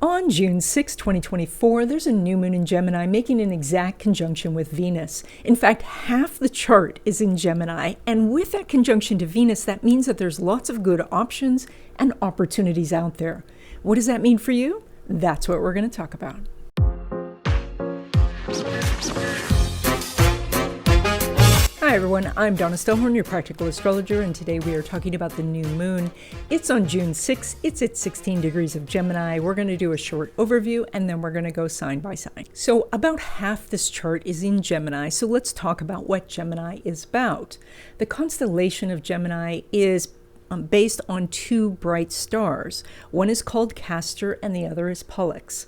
On June 6, 2024, there's a new moon in Gemini making an exact conjunction with Venus. In fact, half the chart is in Gemini, and with that conjunction to Venus, that means that there's lots of good options and opportunities out there. What does that mean for you? That's what we're going to talk about. Hi everyone, I'm Donna Stellhorn, your practical astrologer, and today we are talking about the new moon. It's on June 6th, it's at 16 degrees of Gemini. We're going to do a short overview and then we're going to go sign by sign. So about half this chart is in Gemini, so let's talk about what Gemini is about. The constellation of Gemini is based on two bright stars. One is called Castor and the other is Pollux.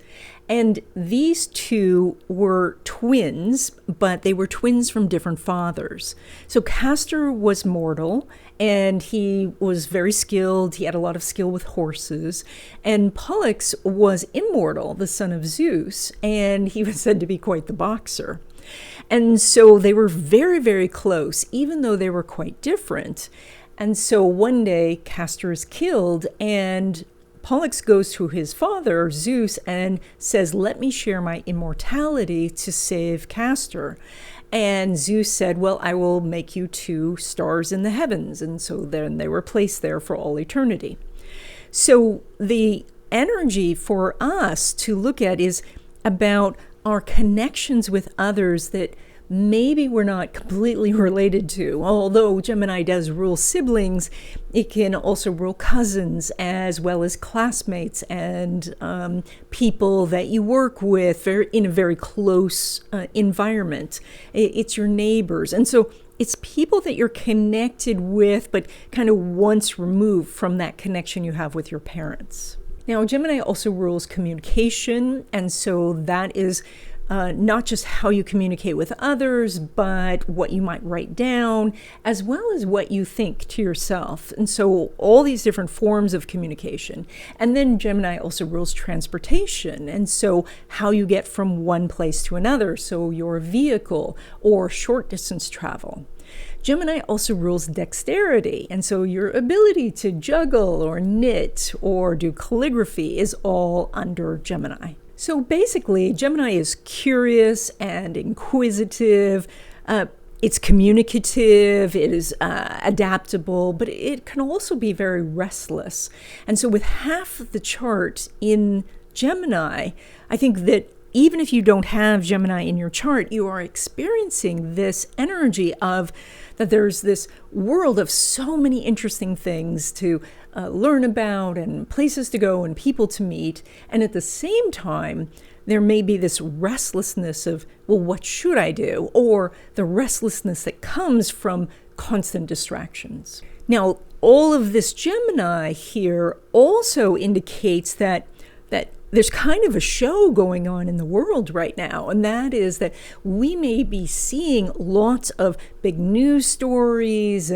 And these two were twins, but they were twins from different fathers. So Castor was mortal and he was very skilled. He had a lot of skill with horses. And Pollux was immortal, the son of Zeus, and he was said to be quite the boxer. And so they were very, very close, even though they were quite different. And so one day Castor is killed and Pollux goes to his father, Zeus, and says, let me share my immortality to save Castor. And Zeus said, well, I will make you two stars in the heavens. And so then they were placed there for all eternity. So the energy for us to look at is about our connections with others that maybe we're not completely related to. Although Gemini does rule siblings, it can also rule cousins as well as classmates and people that you work with in a very close environment. It's your neighbors. And so it's people that you're connected with, but kind of once removed from that connection you have with your parents. Now, Gemini also rules communication, and so that is not just how you communicate with others, but what you might write down, as well as what you think to yourself. And so all these different forms of communication. And then Gemini also rules transportation. And so how you get from one place to another. So your vehicle or short distance travel. Gemini also rules dexterity, and so your ability to juggle or knit or do calligraphy is all under Gemini. So basically, Gemini is curious and inquisitive. It's communicative, it is adaptable, but it can also be very restless. And so with half of the chart in Gemini, I think that even if you don't have Gemini in your chart, you are experiencing this energy of that there's this world of so many interesting things to learn about and places to go and people to meet. And at the same time, there may be this restlessness of, well, what should I do? Or the restlessness that comes from constant distractions. Now, all of this Gemini here also indicates that there's kind of a show going on in the world right now, and that is that we may be seeing lots of big news stories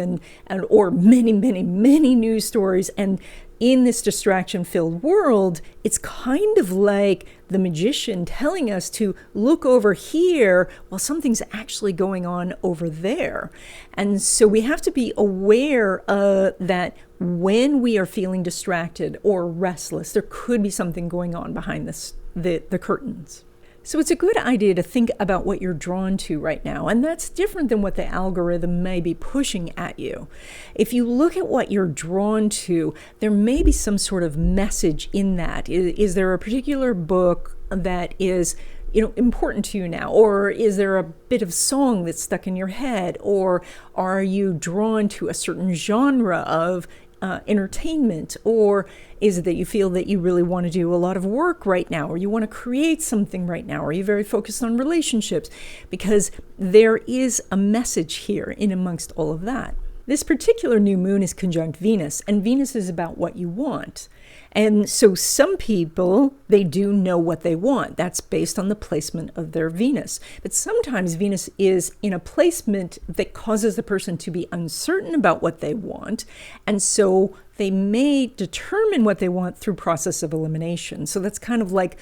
or many news stories, and in this distraction-filled world, it's kind of like the magician telling us to look over here while something's actually going on over there. And so we have to be aware that when we are feeling distracted or restless, there could be something going on behind the curtains. So it's a good idea to think about what you're drawn to right now, and that's different than what the algorithm may be pushing at you. If you look at what you're drawn to, there may be some sort of message in that. Is there a particular book that is important to you now? Or is there a bit of song that's stuck in your head? Or are you drawn to a certain genre of entertainment? Or is it that you feel that you really want to do a lot of work right now, or you want to create something right now? Or are you very focused on relationships? Because there is a message here in amongst all of that. This particular new moon is conjunct Venus, and Venus is about what you want. And so some people, they do know what they want. That's based on the placement of their Venus. But sometimes Venus is in a placement that causes the person to be uncertain about what they want. And so they may determine what they want through process of elimination. So that's kind of like,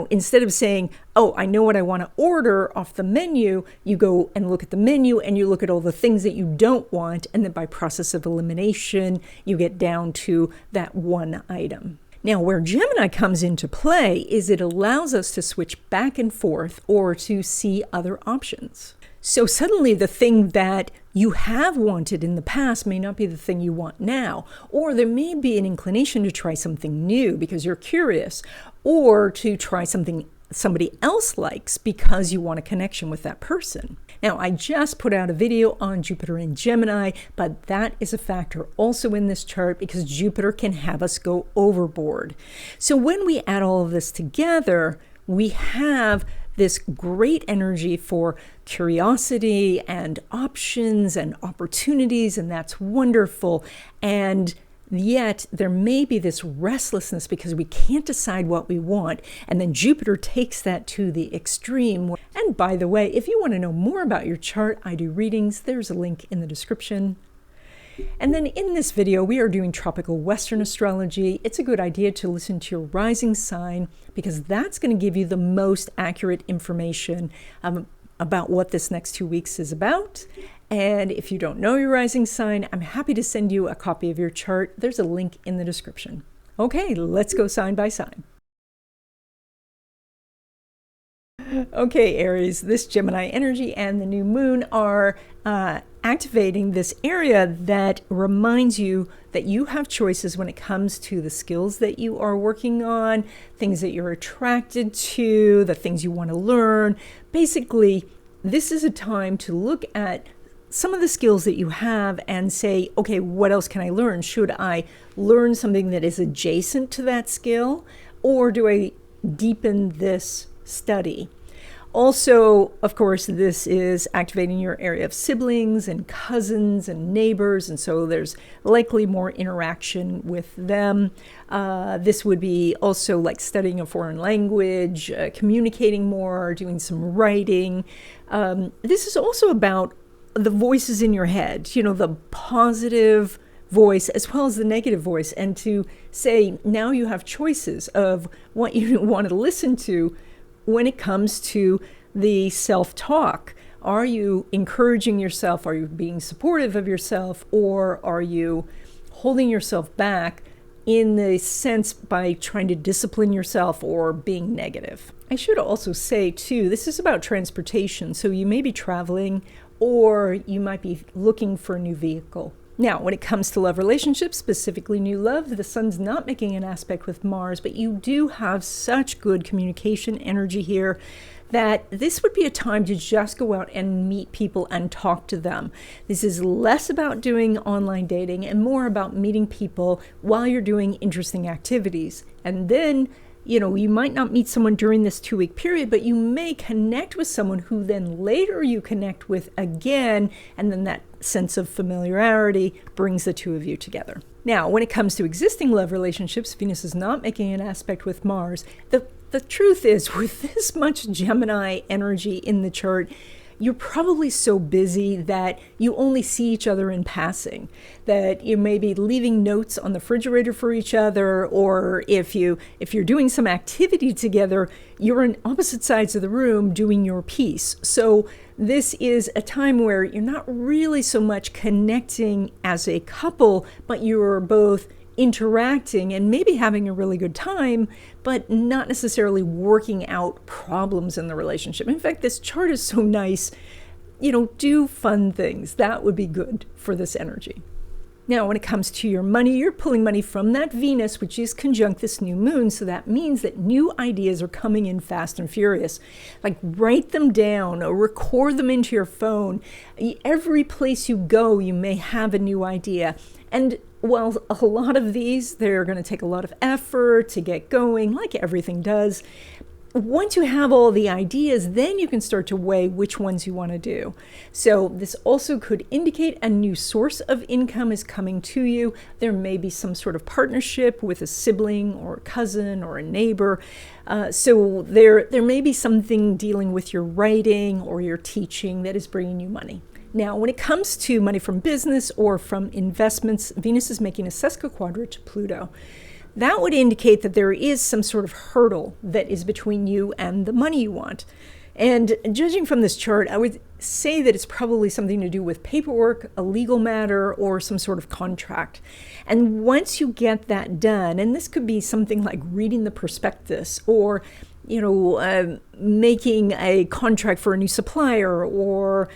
instead of saying, oh, I know what I want to order off the menu, you go and look at the menu and you look at all the things that you don't want. And then by process of elimination, you get down to that one item. Now, where Gemini comes into play is it allows us to switch back and forth or to see other options. So suddenly the thing that you have wanted in the past may not be the thing you want now, or there may be an inclination to try something new because you're curious, or to try something somebody else likes because you want a connection with that person. Now, I just put out a video on Jupiter in Gemini, but that is a factor also in this chart because Jupiter can have us go overboard. So when we add all of this together, we have this great energy for curiosity and options and opportunities, and that's wonderful. And yet there may be this restlessness because we can't decide what we want, and then Jupiter takes that to the extreme. And by the way, if you want to know more about your chart, I do readings. There's a link in the description. And then in this video, we are doing tropical Western astrology. It's a good idea to listen to your rising sign because that's going to give you the most accurate information about what this next 2 weeks is about. And if you don't know your rising sign, I'm happy to send you a copy of your chart. There's a link in the description. Okay, let's go sign by sign. Okay, Aries, this Gemini energy and the new moon are activating this area that reminds you that you have choices when it comes to the skills that you are working on, things that you're attracted to, the things you want to learn. Basically, this is a time to look at some of the skills that you have and say, okay, what else can I learn? Should I learn something that is adjacent to that skill, or do I deepen this study? Also, of course, this is activating your area of siblings and cousins and neighbors, and so there's likely more interaction with them. This would be also like studying a foreign language, communicating more, doing some writing. This is also about the voices in your head, you know, the positive voice as well as the negative voice, and to say now you have choices of what you want to listen to when it comes to the self-talk. Are you encouraging yourself? Are you being supportive of yourself? Or are you holding yourself back in the sense by trying to discipline yourself or being negative? I should also say too, this is about transportation. So you may be traveling or you might be looking for a new vehicle. Now, when it comes to love relationships, specifically new love, the sun's not making an aspect with Mars, but you do have such good communication energy here that this would be a time to just go out and meet people and talk to them. This is less about doing online dating and more about meeting people while you're doing interesting activities. And then, you know, you might not meet someone during this 2-week period, but you may connect with someone who then later you connect with again, and then that sense of familiarity brings the two of you together. Now, when it comes to existing love relationships, Venus is not making an aspect with Mars. The truth is, with this much Gemini energy in the chart, you're probably so busy that you only see each other in passing, that you may be leaving notes on the refrigerator for each other, or if you're doing some activity together, you're on opposite sides of the room doing your piece. So this is a time where you're not really so much connecting as a couple, but you're both interacting and maybe having a really good time, but not necessarily working out problems in the relationship. In fact, this chart is so nice, you know, do fun things. That would be good for this energy. Now, when it comes to your money, you're pulling money from that Venus, which is conjunct this new moon. So that means that new ideas are coming in fast and furious. Like, write them down or record them into your phone. Every place you go, you may have a new idea. And while a lot of these, they're going to take a lot of effort to get going, like everything does. Once you have all the ideas, then you can start to weigh which ones you want to do. So this also could indicate a new source of income is coming to you. There may be some sort of partnership with a sibling or a cousin or a neighbor. So there may be something dealing with your writing or your teaching that is bringing you money. Now, when it comes to money from business or from investments, Venus is making a sesquiquadrate to Pluto. That would indicate that there is some sort of hurdle that is between you and the money you want. And judging from this chart, I would say that it's probably something to do with paperwork, a legal matter, or some sort of contract. And once you get that done, and this could be something like reading the prospectus or making a contract for a new supplier or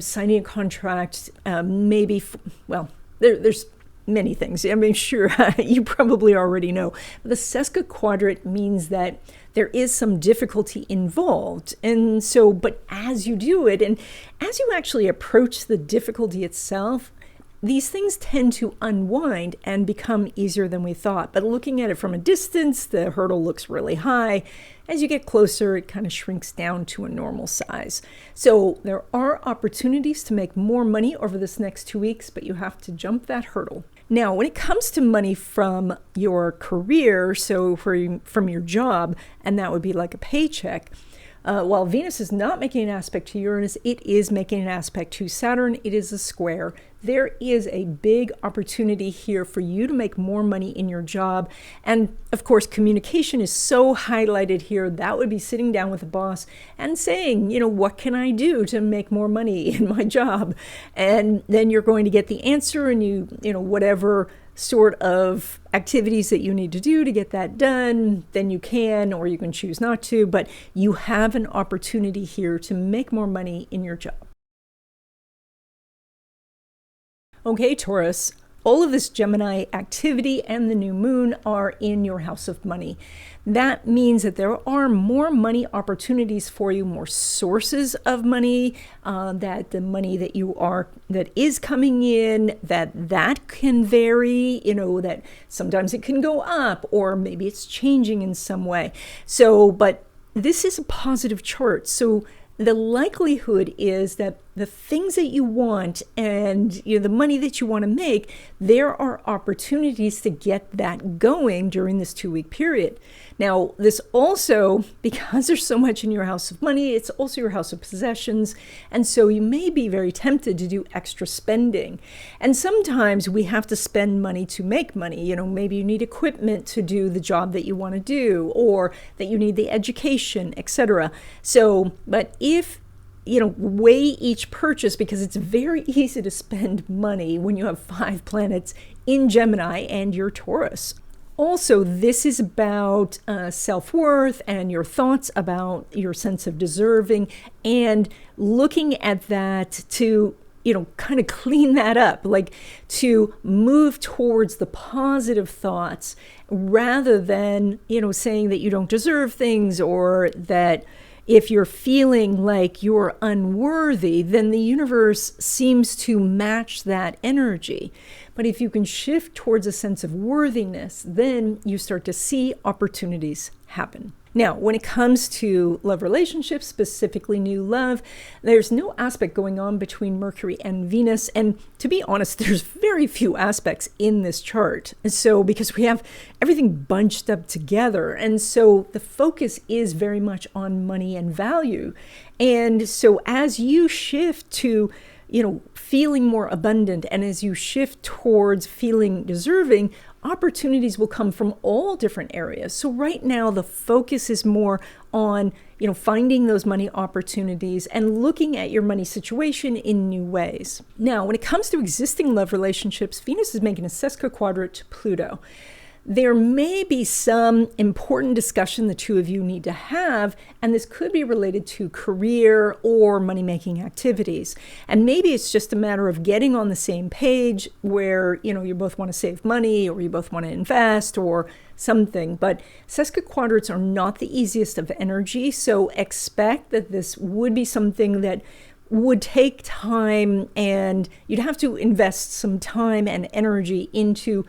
signing a contract, there's many things. I mean, sure, you probably already know. The sesquiquadrate means that there is some difficulty involved. And so, but as you do it, and as you actually approach the difficulty itself, these things tend to unwind and become easier than we thought. But looking at it from a distance, the hurdle looks really high. As you get closer, it kind of shrinks down to a normal size. So there are opportunities to make more money over this next 2 weeks, but you have to jump that hurdle. Now, when it comes to money from your career, so from your job, and that would be like a paycheck, while Venus is not making an aspect to Uranus, it is making an aspect to Saturn. It is a square. There is a big opportunity here for you to make more money in your job. And of course, communication is so highlighted here. That would be sitting down with the boss and saying, what can I do to make more money in my job? And then you're going to get the answer, and whatever sort of activities that you need to do to get that done, then you can, or you can choose not to, but you have an opportunity here to make more money in your job. Okay, Taurus, all of this Gemini activity and the new moon are in your house of money. That means that there are more money opportunities for you, more sources of money, that the money that is coming in, that can vary, that sometimes it can go up, or maybe it's changing in some way. So, but this is a positive chart. So the likelihood is that the things that you want and the money that you want to make, there are opportunities to get that going during this 2-week period. Now, this also, because there's so much in your house of money, it's also your house of possessions. And so you may be very tempted to do extra spending. And sometimes we have to spend money to make money. Maybe you need equipment to do the job that you want to do, or that you need the education, etc. So, but if weigh each purchase, because it's very easy to spend money when you have 5 planets in Gemini and you're Taurus. Also, this is about self-worth and your thoughts about your sense of deserving, and looking at that to, kind of clean that up, like to move towards the positive thoughts rather than, saying that you don't deserve things, or that if you're feeling like you're unworthy, then the universe seems to match that energy. But if you can shift towards a sense of worthiness, then you start to see opportunities happen. Now, when it comes to love relationships, specifically new love, there's no aspect going on between Mercury and Venus. And to be honest, there's very few aspects in this chart. And so, because we have everything bunched up together. And so the focus is very much on money and value. And so as you shift to feeling more abundant, and as you shift towards feeling deserving, opportunities will come from all different areas. So right now, the focus is more on, finding those money opportunities and looking at your money situation in new ways. Now, when it comes to existing love relationships, Venus is making a sesquiquadrate to Pluto. There may be some important discussion the two of you need to have, and this could be related to career or money-making activities. And maybe it's just a matter of getting on the same page where, you both want to save money, or you both want to invest, or something. But sesquiquadrates are not the easiest of energy, so expect that this would be something that would take time, and you'd have to invest some time and energy into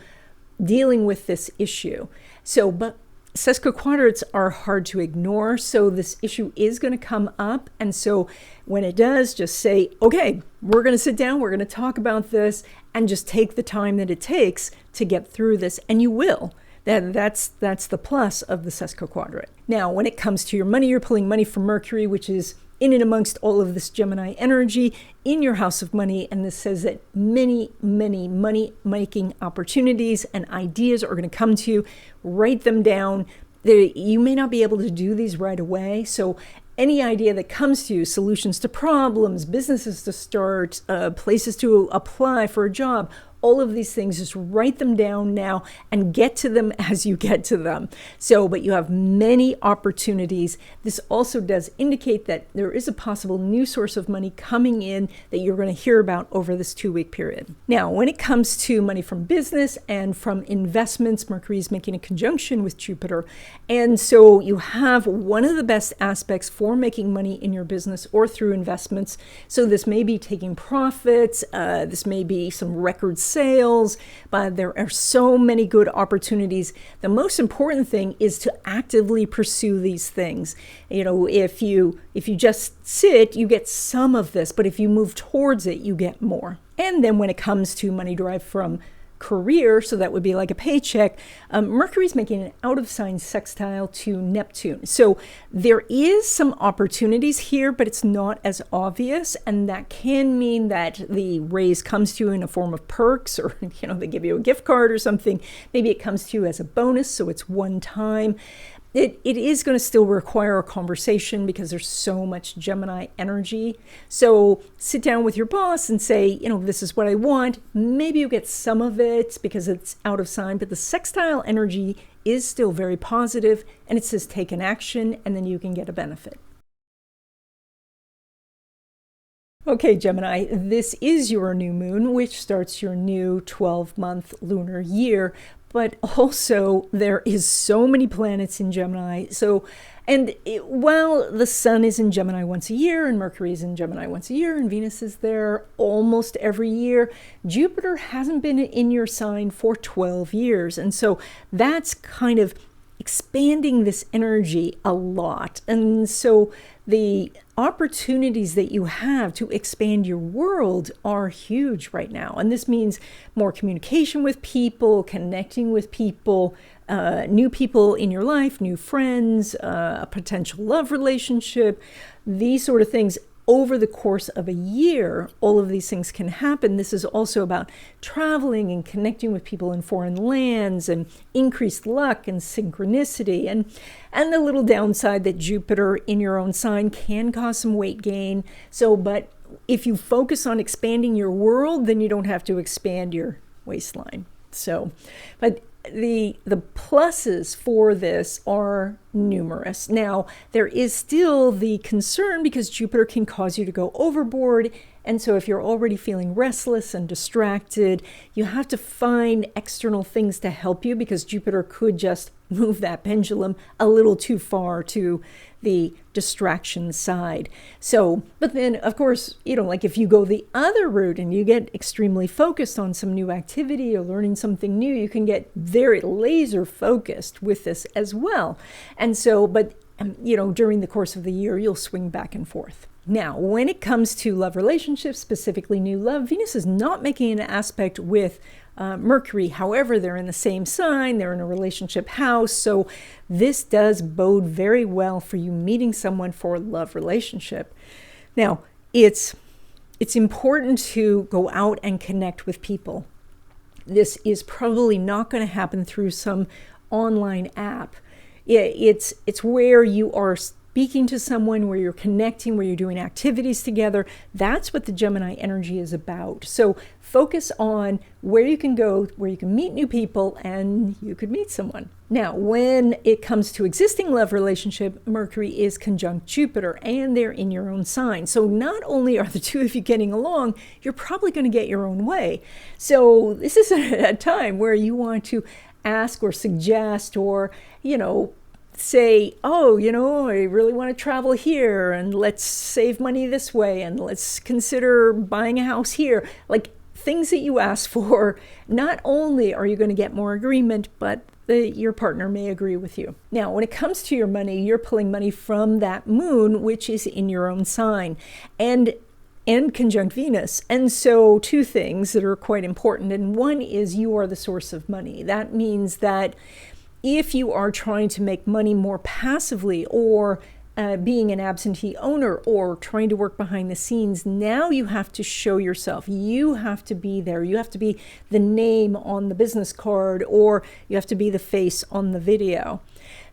dealing with this issue. So, but sesquiquadrates are hard to ignore, so this issue is going to come up. And so when it does, just say, okay, we're going to sit down, we're going to talk about this, and just take the time that it takes to get through this, and you will. That's the plus of the sesquiquadrate. Now, when it comes to your money, you're pulling money from Mercury, which is in and amongst all of this Gemini energy in your house of money. And this says that many, many money-making opportunities and ideas are going to come to you. Write them down. You may not be able to do these right away. So any idea that comes to you, solutions to problems, businesses to start, places to apply for a job, all of these things, just write them down now and get to them as you get to them. So, but you have many opportunities. This also does indicate that there is a possible new source of money coming in that you're going to hear about over this 2-week period. Now, when it comes to money from business and from investments, Mercury is making a conjunction with Jupiter. And so you have one of the best aspects for making money in your business or through investments. So this may be taking profits, this may be some record sales, but there are so many good opportunities. The most important thing is to actively pursue these things. You know, if you just sit, you get some of this, but if you move towards it, you get more. And then when it comes to money derived from career, so that would be like a paycheck, Mercury's making an out of sign sextile to Neptune. So there is some opportunities here, but it's not as obvious, and that can mean that the raise comes to you in a form of perks, or they give you a gift card or something. Maybe it comes to you as a bonus, so it's one time. It is going to still require a conversation because there's so much Gemini energy. So sit down with your boss and say, this is what I want. Maybe you get some of it because it's out of sign, but the sextile energy is still very positive, and it says take an action and then you can get a benefit. Okay, Gemini, this is your new moon, which starts your new 12-month lunar year. But also there is so many planets in Gemini. While the sun is in Gemini once a year, and Mercury is in Gemini once a year, and Venus is there almost every year, Jupiter hasn't been in your sign for 12 years. And so that's kind of expanding this energy a lot. And so the opportunities that you have to expand your world are huge right now. And this means more communication with people, connecting with people, new people in your life, new friends, a potential love relationship, these sort of things. Over the course of a year, all of these things can happen. This is also about traveling and connecting with people in foreign lands and increased luck and synchronicity. And the little downside that Jupiter in your own sign can cause some weight gain. But if you focus on expanding your world, then you don't have to expand your waistline. But the pluses for this are numerous. Now, there is still the concern because Jupiter can cause you to go overboard. And so if you're already feeling restless and distracted, you have to find external things to help you, because Jupiter could just move that pendulum a little too far to the distraction side. But then of course, if you go the other route and you get extremely focused on some new activity or learning something new, you can get very laser focused with this as well. And so, during the course of the year, you'll swing back and forth. Now, when it comes to love relationships, specifically new love, Venus is not making an aspect with Mercury. However, they're in the same sign, they're in a relationship house. So this does bode very well for you meeting someone for a love relationship. Now, it's important to go out and connect with people. This is probably not going to happen through some online app. It's where you are speaking to someone, where you're connecting, where you're doing activities together. That's what the Gemini energy is about. So focus on where you can go, where you can meet new people, and you could meet someone. Now, when it comes to existing love relationship, Mercury is conjunct Jupiter, and they're in your own sign. So not only are the two of you getting along, you're probably going to get your own way. So this is a time where you want to ask or suggest or, say, I really want to travel here, and let's save money this way, and let's consider buying a house here. Like things that you ask for, not only are you going to get more agreement, but your partner may agree with you. Now, when it comes to your money, you're pulling money from that moon, which is in your own sign, and conjunct Venus. And so two things that are quite important. And one is you are the source of money. That means that if you are trying to make money more passively, or being an absentee owner, or trying to work behind the scenes, now you have to show yourself. You have to be there. You have to be the name on the business card, or you have to be the face on the video.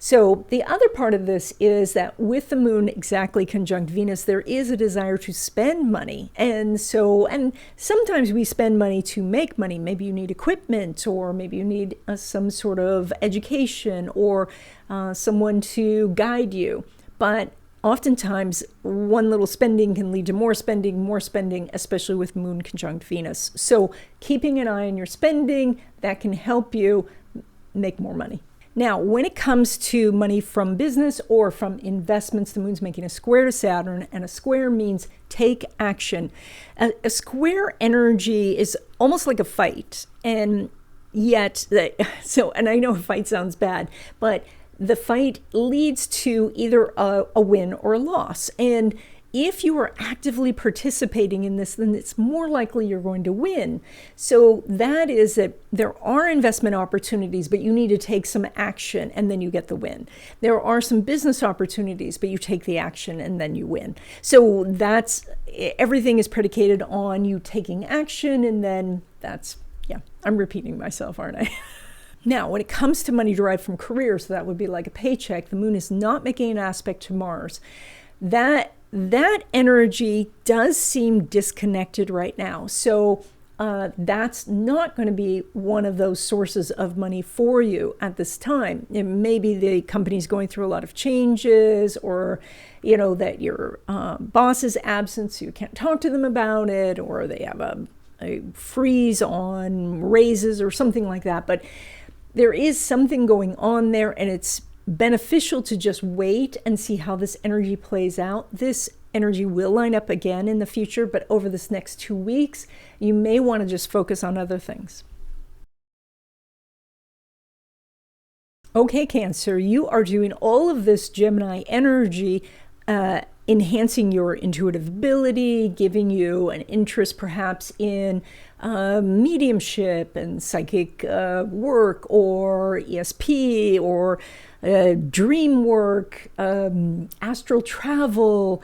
So the other part of this is that with the moon exactly conjunct Venus, there is a desire to spend money. And sometimes we spend money to make money. Maybe you need equipment, or maybe you need some sort of education, or someone to guide you. But oftentimes, one little spending can lead to more spending, especially with moon conjunct Venus. So keeping an eye on your spending, that can help you make more money. Now, when it comes to money from business or from investments, the moon's making a square to Saturn, and a square means take action. A square energy is almost like a fight, and yet, and I know a fight sounds bad, but the fight leads to either a win or a loss. And if you are actively participating in this, then it's more likely you're going to win. So that is that there are investment opportunities, but you need to take some action and then you get the win. There are some business opportunities, but you take the action and then you win. So everything is predicated on you taking action, and then I'm repeating myself, aren't I? Now, when it comes to money derived from career, so that would be like a paycheck, the moon is not making an aspect to Mars. That energy does seem disconnected right now. So that's not going to be one of those sources of money for you at this time. Maybe the company's going through a lot of changes, or that your boss is absent, so you can't talk to them about it, or they have a freeze on raises or something like that. But there is something going on there, and it's beneficial to just wait and see how this energy plays out. This energy will line up again in the future, but over this next 2 weeks, you may want to just focus on other things. Okay, Cancer, you are doing all of this Gemini energy, enhancing your intuitive ability, giving you an interest perhaps in mediumship and psychic work, or ESP, or dream work, astral travel,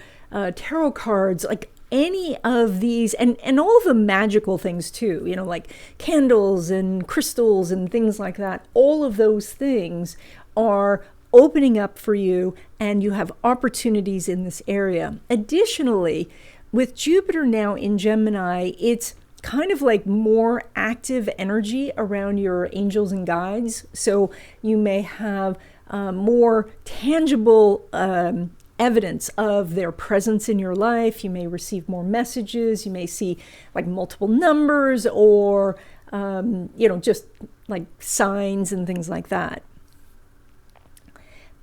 tarot cards, like any of these, and all of the magical things too, like candles and crystals and things like that. All of those things are opening up for you, and you have opportunities in this area. Additionally, with Jupiter now in Gemini, it's kind of like more active energy around your angels and guides. So you may have more tangible evidence of their presence in your life. You may receive more messages. You may see like multiple numbers, or just like signs and things like that.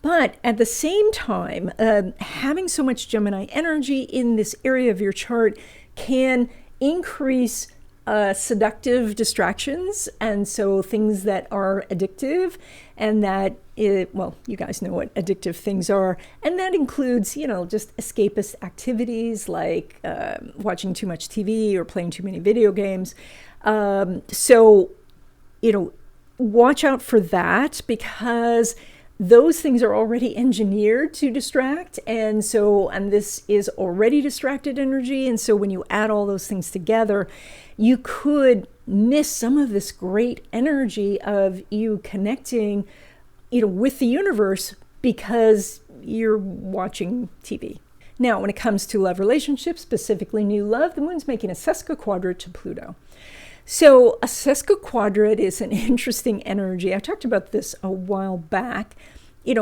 But at the same time, having so much Gemini energy in this area of your chart can increase seductive distractions, and so things that are addictive, and that you guys know what addictive things are, and that includes just escapist activities like watching too much TV or playing too many video games. So watch out for that, because those things are already engineered to distract, and this is already distracted energy. And so when you add all those things together, you could miss some of this great energy of you connecting, with the universe, because you're watching TV. Now, when it comes to love relationships, specifically new love, the moon's making a sesquiquadrate to Pluto. So a sesquiquadrate is an interesting energy. I talked about this a while back. It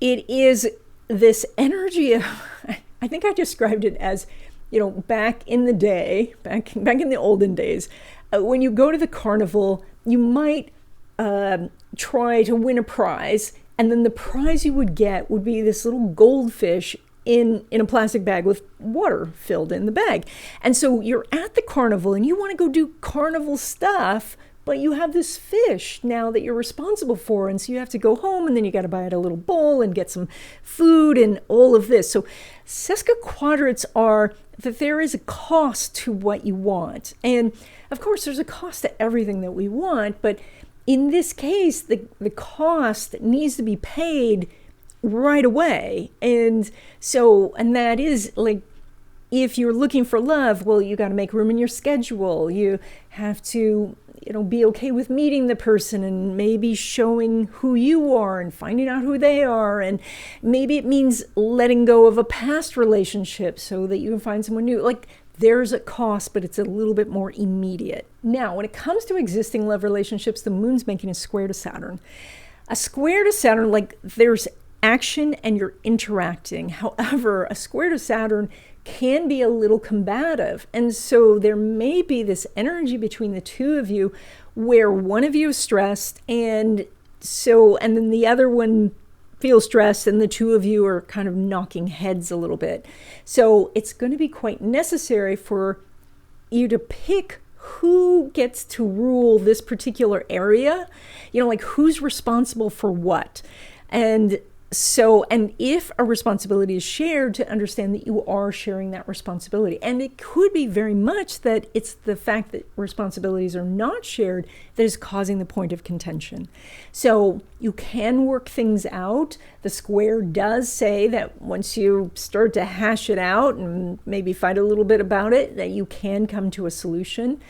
is this energy of, I think I described it as, back in the day, back in the olden days, when you go to the carnival, you might try to win a prize, and then the prize you would get would be this little goldfish in a plastic bag with water filled in the bag. And so you're at the carnival and you want to go do carnival stuff, but you have this fish now that you're responsible for. And so you have to go home, and then you got to buy it a little bowl and get some food and all of this. So sesquiquadrates are that there is a cost to what you want. And of course, there's a cost to everything that we want. But in this case, the cost needs to be paid right away. And that is like, if you're looking for love, well, you got to make room in your schedule. You have to be okay with meeting the person and maybe showing who you are and finding out who they are. And maybe it means letting go of a past relationship so that you can find someone new. Like, there's a cost, but it's a little bit more immediate. Now, when it comes to existing love relationships, the moon's making a square to Saturn. A square to Saturn, like, there's action and you're interacting. However, a square to Saturn can be a little combative. And so there may be this energy between the two of you where one of you is stressed and then the other one feels stressed and the two of you are kind of knocking heads a little bit. So it's going to be quite necessary for you to pick who gets to rule this particular area, like who's responsible for what. And if a responsibility is shared, to understand that you are sharing that responsibility. And it could be very much that it's the fact that responsibilities are not shared that is causing the point of contention. So you can work things out. The square does say that once you start to hash it out and maybe fight a little bit about it, that you can come to a solution.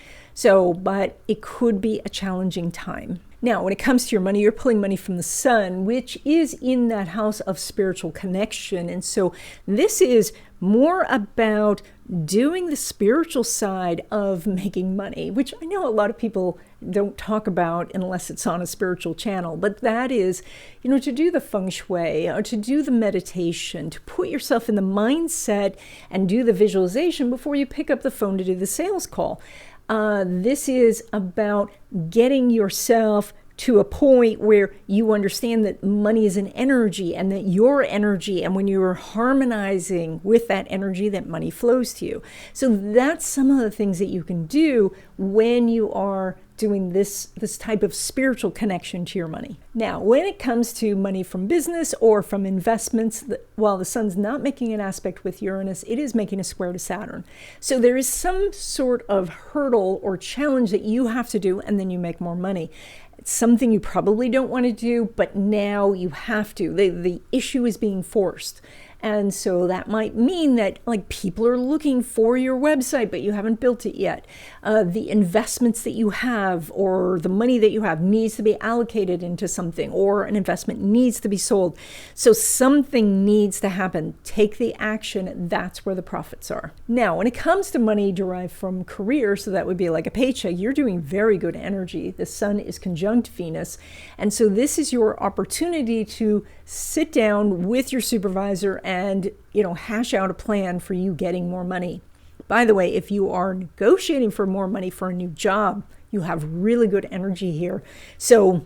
But it could be a challenging time. Now, when it comes to your money, you're pulling money from the sun, which is in that house of spiritual connection. And so this is more about doing the spiritual side of making money, which I know a lot of people don't talk about unless it's on a spiritual channel. But that is, to do the feng shui, or to do the meditation, to put yourself in the mindset and do the visualization before you pick up the phone to do the sales call. This is about getting yourself to a point where you understand that money is an energy and that your energy, and when you're harmonizing with that energy, that money flows to you. So that's some of the things that you can do when you are doing this type of spiritual connection to your money. Now, when it comes to money from business or from investments, while the sun's not making an aspect with Uranus, it is making a square to Saturn. So there is some sort of hurdle or challenge that you have to do, and then you make more money. It's something you probably don't want to do, but now you have to. The issue is being forced. And so that might mean that people are looking for your website, but you haven't built it yet. The investments that you have or the money that you have needs to be allocated into something, or an investment needs to be sold. So something needs to happen. Take the action. That's where the profits are. Now, when it comes to money derived from career, so that would be like a paycheck, you're doing very good energy. The sun is conjunct Venus. And so this is your opportunity to sit down with your supervisor and, hash out a plan for you getting more money. By the way, if you are negotiating for more money for a new job, you have really good energy here. So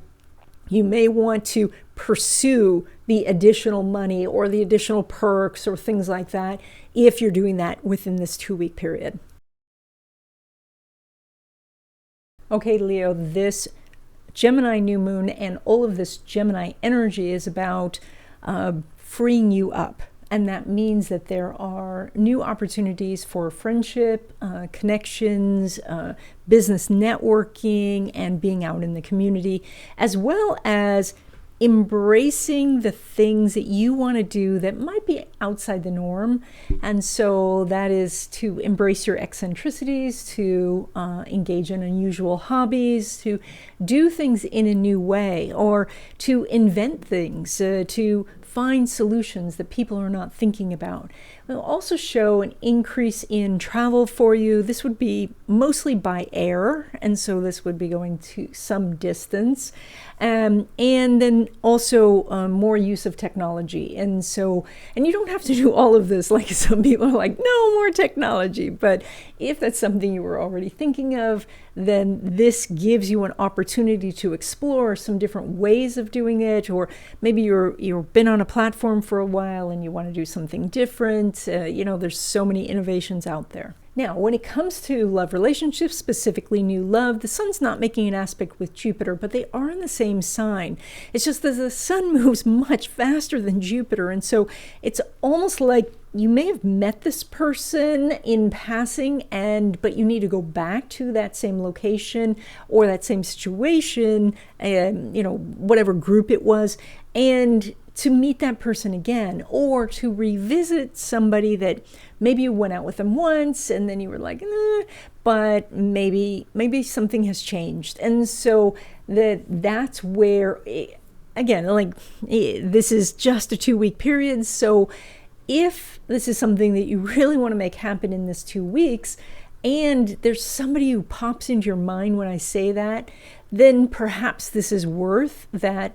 you may want to pursue the additional money or the additional perks or things like that if you're doing that within this 2-week period. Okay, Leo, this Gemini new moon and all of this Gemini energy is about freeing you up. And that means that there are new opportunities for friendship, connections, business networking, and being out in the community, as well as embracing the things that you want to do that might be outside the norm. And so that is to embrace your eccentricities, to engage in unusual hobbies, to do things in a new way, or to invent things, to find solutions that people are not thinking about. It will also show an increase in travel for you. This would be mostly by air, and so this would be going to some distance. And then also more use of technology. And you don't have to do all of this, like some people are like, no more technology. But if that's something you were already thinking of, then this gives you an opportunity to explore some different ways of doing it. Or maybe you've been on a platform for a while and you want to do something different. There's so many innovations out there. Now, when it comes to love relationships, specifically new love, the sun's not making an aspect with Jupiter, but they are in the same sign. It's just that the sun moves much faster than Jupiter. And so it's almost like you may have met this person in passing, but you need to go back to that same location or that same situation, whatever group it was, and to meet that person again, or to revisit somebody that maybe you went out with them once and then you were like, but maybe something has changed. And so that's where, again, like, this is just a 2-week period. So if this is something that you really want to make happen in this 2 weeks, and there's somebody who pops into your mind when I say that, then perhaps this is worth that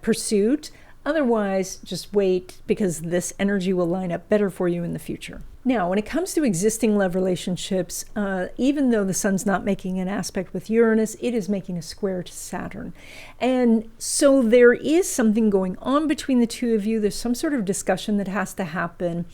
pursuit. Otherwise, just wait, because this energy will line up better for you in the future. Now, when it comes to existing love relationships, even though the sun's not making an aspect with Uranus, it is making a square to Saturn. And so there is something going on between the two of you. There's some sort of discussion that has to happen.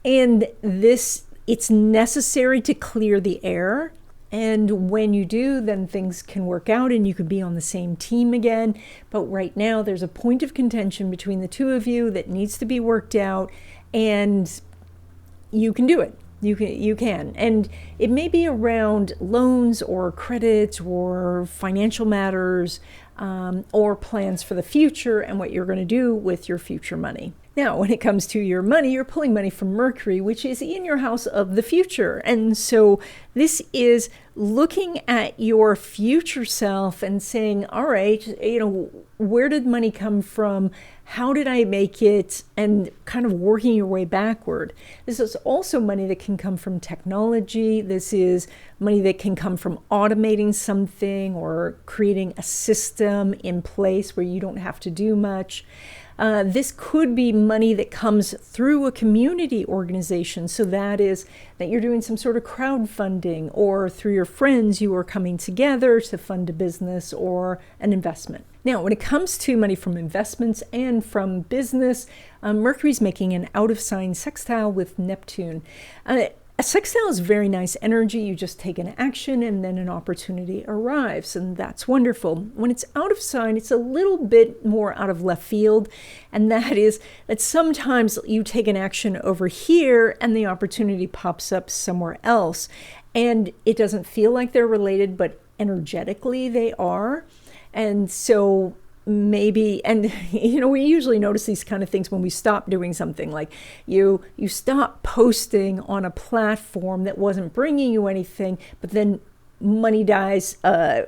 And it's necessary to clear the air. And when you do, then things can work out and you can be on the same team again. But right now, there's a point of contention between the two of you that needs to be worked out, and you can do it. You can. And it may be around loans or credit or financial matters, or plans for the future and what you're going to do with your future money. Now, when it comes to your money, you're pulling money from Mercury, which is in your house of the future. And so this is looking at your future self and saying, all right, where did money come from? How did I make it? And kind of working your way backward. This is also money that can come from technology. This is money that can come from automating something or creating a system in place where you don't have to do much. This could be money that comes through a community organization. So that is that you're doing some sort of crowdfunding, or through your friends, you are coming together to fund a business or an investment. Now, when it comes to money from investments and from business, Mercury's making an out-of-sign sextile with Neptune. A sextile is very nice energy. You just take an action and then an opportunity arrives, and that's wonderful. When it's out of sign, it's a little bit more out of left field, and that is that sometimes you take an action over here and the opportunity pops up somewhere else, and it doesn't feel like they're related, but energetically they are. And so maybe, and we usually notice these kind of things when we stop doing something, like you stop posting on a platform that wasn't bringing you anything, but then money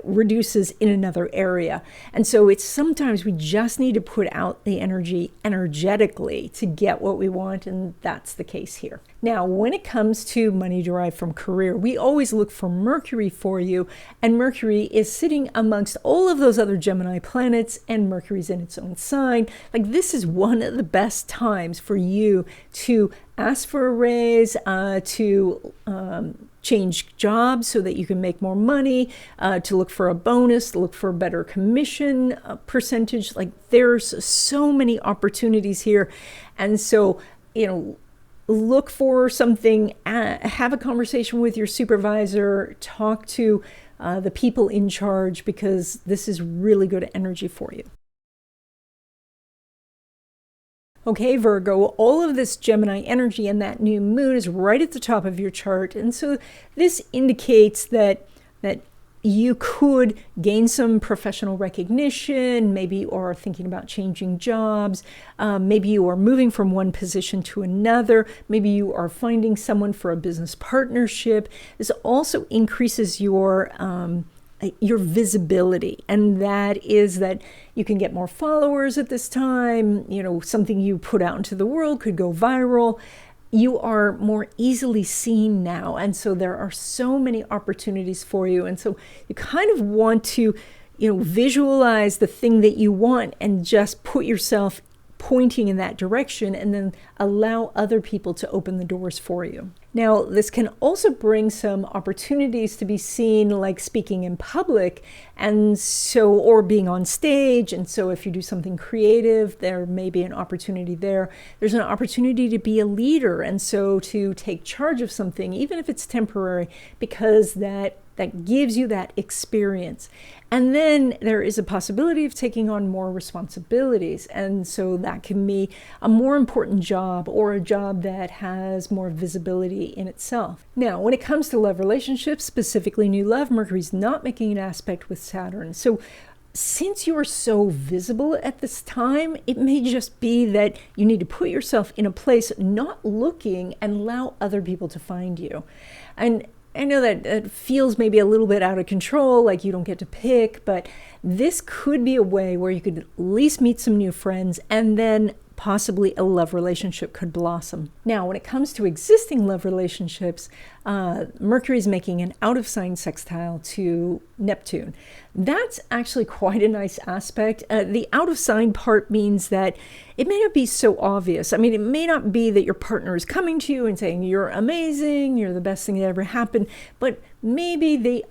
reduces in another area. And so it's sometimes we just need to put out the energy energetically to get what we want, and that's the case here. Now, when it comes to money derived from career, we always look for Mercury for you, and Mercury is sitting amongst all of those other Gemini planets, and Mercury's in its own sign. Like, this is one of the best times for you to ask for a raise, to change jobs so that you can make more money, to look for a bonus, to look for a better commission percentage. Like, there's so many opportunities here. And so, look for something, have a conversation with your supervisor, talk to the people in charge, because this is really good energy for you. Okay, Virgo, all of this Gemini energy and that new moon is right at the top of your chart. And so this indicates that you could gain some professional recognition. Maybe you are thinking about changing jobs. Maybe you are moving from one position to another. Maybe you are finding someone for a business partnership. This also increases your visibility, and that is that you can get more followers at this time. Something you put out into the world could go viral. You are more easily seen now, and so there are so many opportunities for you. And so you kind of want to visualize the thing that you want and just put yourself pointing in that direction, and then allow other people to open the doors for you. Now, this can also bring some opportunities to be seen, like speaking in public, and so, or being on stage. And so if you do something creative, there may be an opportunity there. There's an opportunity to be a leader, and so to take charge of something, even if it's temporary, because that gives you that experience. And then there is a possibility of taking on more responsibilities. And so that can be a more important job, or a job that has more visibility in itself. Now, when it comes to love relationships, specifically new love, Mercury's not making an aspect with Saturn. So since you are so visible at this time, it may just be that you need to put yourself in a place not looking and allow other people to find you. And I know that it feels maybe a little bit out of control, like you don't get to pick, but this could be a way where you could at least meet some new friends, and then possibly a love relationship could blossom. Now, when it comes to existing love relationships, Mercury is making an out-of-sign sextile to Neptune. That's actually quite a nice aspect. The out-of-sign part means that it may not be so obvious. I mean, it may not be that your partner is coming to you and saying, you're amazing, you're the best thing that ever happened, but maybe they,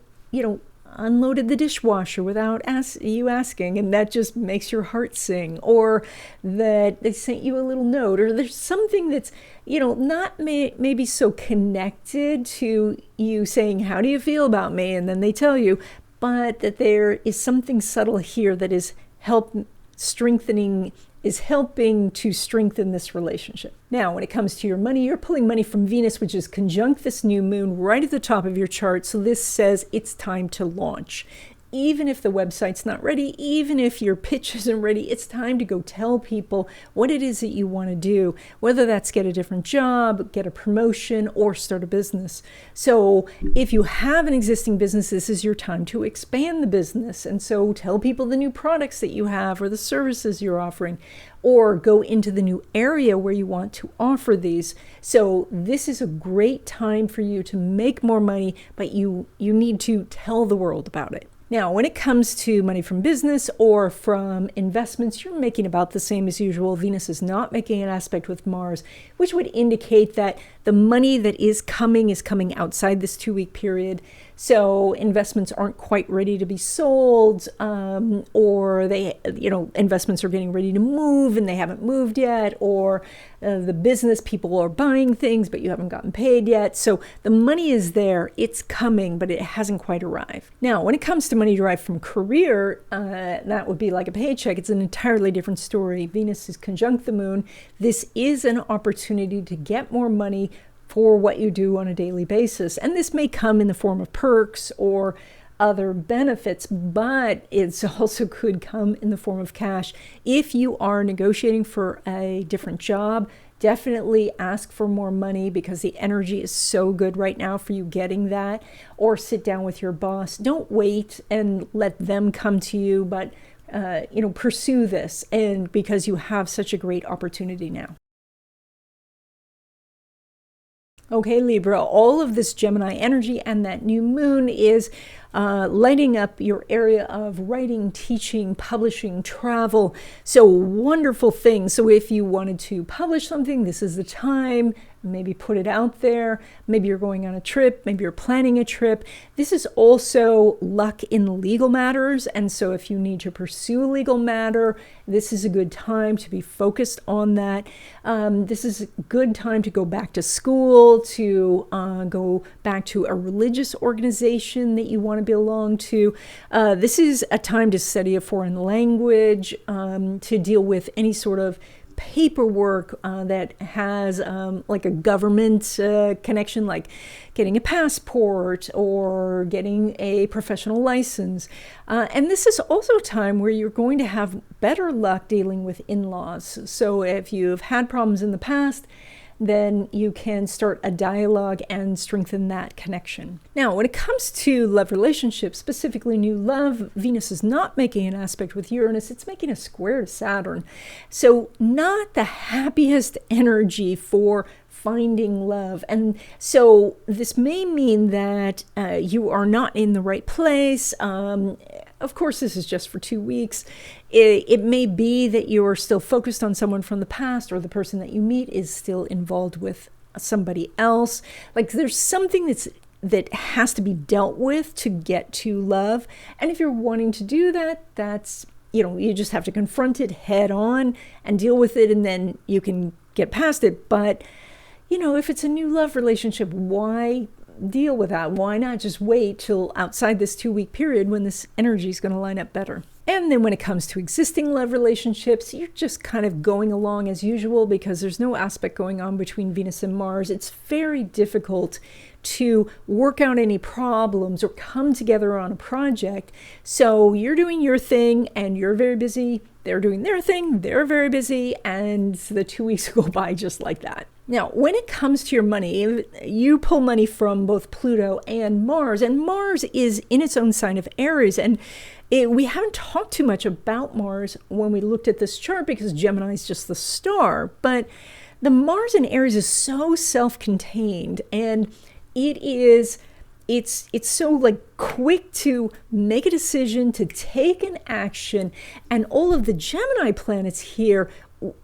unloaded the dishwasher without you asking, and that just makes your heart sing, or that they sent you a little note, or there's something that's not maybe so connected to you saying, how do you feel about me, and then they tell you, but that there is something subtle here that is helping to strengthen this relationship. Now, when it comes to your money, you're pulling money from Venus, which is conjunct this new moon right at the top of your chart. So this says it's time to launch. Even if the website's not ready, even if your pitch isn't ready, it's time to go tell people what it is that you want to do, whether that's get a different job, get a promotion, or start a business. So if you have an existing business, this is your time to expand the business. And so tell people the new products that you have or the services you're offering, or go into the new area where you want to offer these. So this is a great time for you to make more money, but you need to tell the world about it. Now, when it comes to money from business or from investments, you're making about the same as usual. Venus is not making an aspect with Mars, which would indicate that the money that is coming outside this 2-week period. So investments aren't quite ready to be sold, or they, investments are getting ready to move and they haven't moved yet, or the business people are buying things, but you haven't gotten paid yet. So the money is there, it's coming, but it hasn't quite arrived. Now, when it comes to money derived from career, that would be like a paycheck. It's an entirely different story. Venus is conjunct the moon. This is an opportunity to get more money for what you do on a daily basis. And this may come in the form of perks or other benefits, but it also could come in the form of cash. If you are negotiating for a different job, definitely ask for more money because the energy is so good right now for you getting that, or sit down with your boss. Don't wait and let them come to you, but pursue this, and because you have such a great opportunity now. Okay, Libra, all of this Gemini energy and that new moon is lighting up your area of writing, teaching, publishing, travel. So wonderful things. So if you wanted to publish something, this is the time. Maybe put it out there. Maybe you're going on a trip. Maybe you're planning a trip. This is also luck in legal matters. And so if you need to pursue a legal matter, this is a good time to be focused on that. This is a good time to go back to school, to go back to a religious organization that you want to belong to. This is a time to study a foreign language, to deal with any sort of paperwork that has like a government connection, like getting a passport or getting a professional license. And this is also a time where you're going to have better luck dealing with in-laws. So if you've had problems in the past, then you can start a dialogue and strengthen that connection. Now, when it comes to love relationships, specifically new love, Venus is not making an aspect with Uranus, it's making a square to Saturn. So not the happiest energy for finding love. And so this may mean that you are not in the right place. Of course, this is just for 2 weeks. It may be that you're still focused on someone from the past, or the person that you meet is still involved with somebody else. Like there's something that has to be dealt with to get to love. And if you're wanting to do that, that's, you just have to confront it head on and deal with it, and then you can get past it. But if it's a new love relationship, why deal with that? Why not just wait till outside this 2-week period when this energy is going to line up better? And then when it comes to existing love relationships, you're just kind of going along as usual because there's no aspect going on between Venus and Mars. It's very difficult to work out any problems or come together on a project. So you're doing your thing and you're very busy. They're doing their thing, they're very busy, and the 2 weeks go by just like that. Now, when it comes to your money, you pull money from both Pluto and Mars is in its own sign of Aries. And we haven't talked too much about Mars when we looked at this chart because Gemini is just the star. But the Mars in Aries is so self-contained, and it's so like quick to make a decision, to take an action, and all of the Gemini planets here,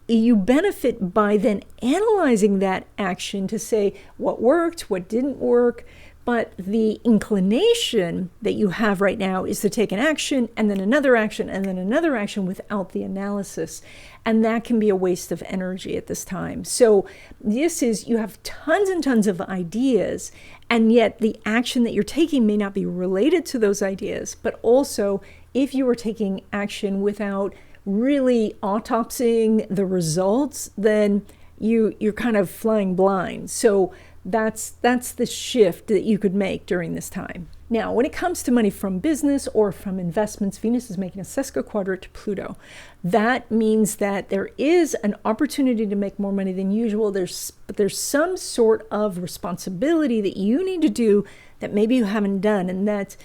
you benefit by then analyzing that action to say what worked, what didn't work. But the inclination that you have right now is to take an action and then another action and then another action without the analysis. And that can be a waste of energy at this time. So you have tons and tons of ideas, and yet the action that you're taking may not be related to those ideas. But also, if you are taking action without really autopsying the results, then you're kind of flying blind. So that's the shift that you could make during this time. Now, when it comes to money from business or from investments, Venus is making a sesquiquadrate to Pluto. That means that there is an opportunity to make more money than usual. But there's some sort of responsibility that you need to do that maybe you haven't done, and that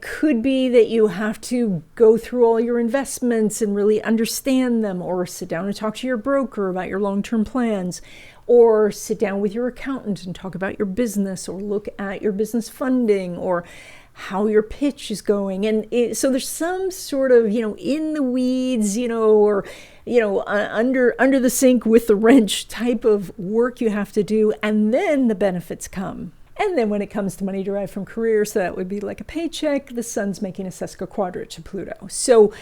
could be that you have to go through all your investments and really understand them, or sit down and talk to your broker about your long-term plans, or sit down with your accountant and talk about your business, or look at your business funding, or how your pitch is going. And so there's some sort of, in the weeds, or, under the sink with the wrench type of work you have to do, and then the benefits come. And then when it comes to money derived from career, so that would be like a paycheck, the sun's making a sesquiquadrate to Pluto. So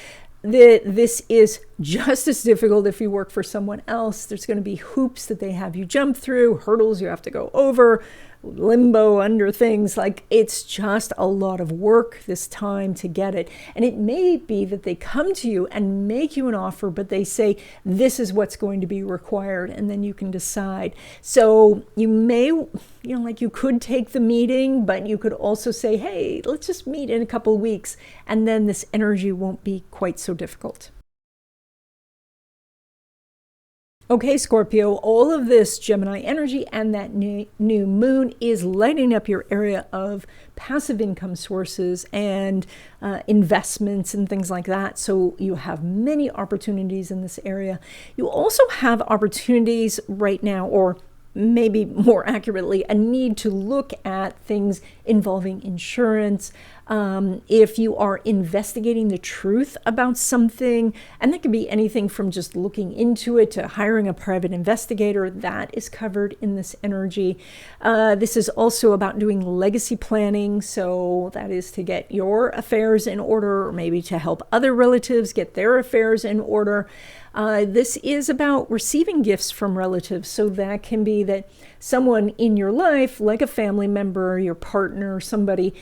this is just as difficult if you work for someone else. There's going to be hoops that they have you jump through, hurdles you have to go over, limbo under things. Like, it's just a lot of work this time to get it. And it may be that they come to you and make you an offer, but they say, this is what's going to be required, and then you can decide. So you may, you could take the meeting, but you could also say, hey, let's just meet in a couple of weeks, and then this energy won't be quite so difficult. Okay, Scorpio, all of this Gemini energy and that new moon is lighting up your area of passive income sources and investments and things like that. So you have many opportunities in this area. You also have opportunities right now, or maybe more accurately, a need to look at things involving insurance. If you are investigating the truth about something, and that could be anything from just looking into it to hiring a private investigator, that is covered in this energy. This is also about doing legacy planning. So that is to get your affairs in order, or maybe to help other relatives get their affairs in order. This is about receiving gifts from relatives. So that can be that someone in your life, like a family member, your partner, somebody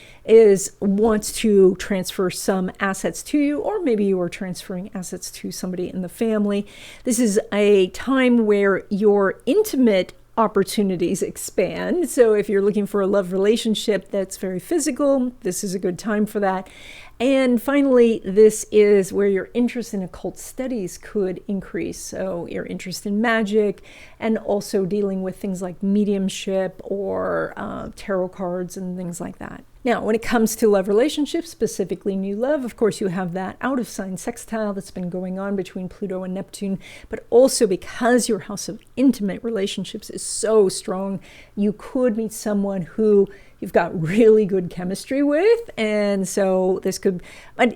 wants to transfer some assets to you, or maybe you are transferring assets to somebody in the family. This is a time where your intimate opportunities expand. So if you're looking for a love relationship that's very physical, this is a good time for that. And finally, this is where your interest in occult studies could increase. So your interest in magic, and also dealing with things like mediumship or tarot cards and things like that. Now, when it comes to love relationships, specifically new love, of course, you have that out of sign sextile that's been going on between Pluto and Neptune, but also because your house of intimate relationships is so strong, you could meet someone who you've got really good chemistry with. And so this could, like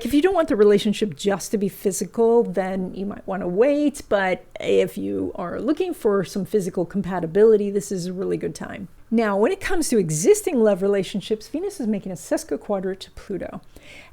if you don't want the relationship just to be physical, then you might want to wait. But if you are looking for some physical compatibility, this is a really good time. Now, when it comes to existing love relationships, Venus is making a sesquiquadrate to Pluto.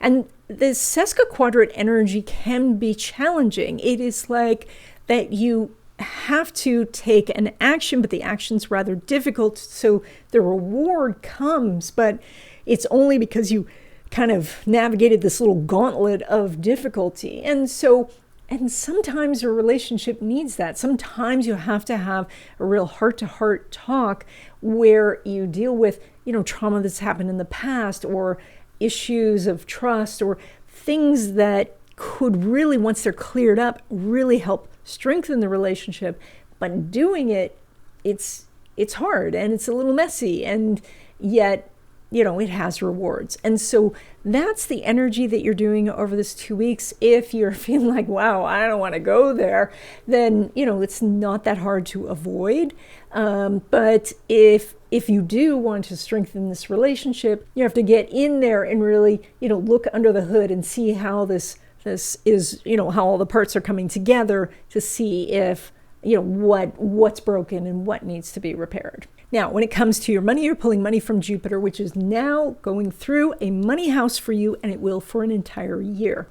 And the sesquiquadrate energy can be challenging. It is like that you have to take an action, but the action's rather difficult. So the reward comes, but it's only because you kind of navigated this little gauntlet of difficulty. And sometimes a relationship needs that. Sometimes you have to have a real heart-to-heart talk where you deal with, trauma that's happened in the past, or issues of trust, or things that could really, once they're cleared up, really help strengthen the relationship. But doing it, it's hard and it's a little messy, and yet, it has rewards. And so that's the energy that you're doing over this 2 weeks. If you're feeling like, wow, I don't want to go there, then, it's not that hard to avoid. But if you do want to strengthen this relationship, you have to get in there and really, look under the hood and see how this is, how all the parts are coming together to see if, what's broken and what needs to be repaired. Now, when it comes to your money, you're pulling money from Jupiter, which is now going through a money house for you, and it will for an entire year.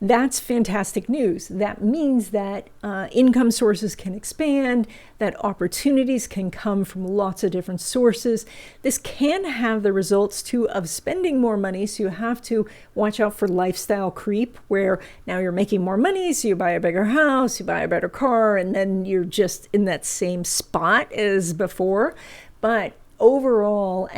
That's fantastic news. That means that income sources can expand, that opportunities can come from lots of different sources. This can have the results too of spending more money, so you have to watch out for lifestyle creep, where now you're making more money, so you buy a bigger house, you buy a better car, and then you're just in that same spot as before. But overall,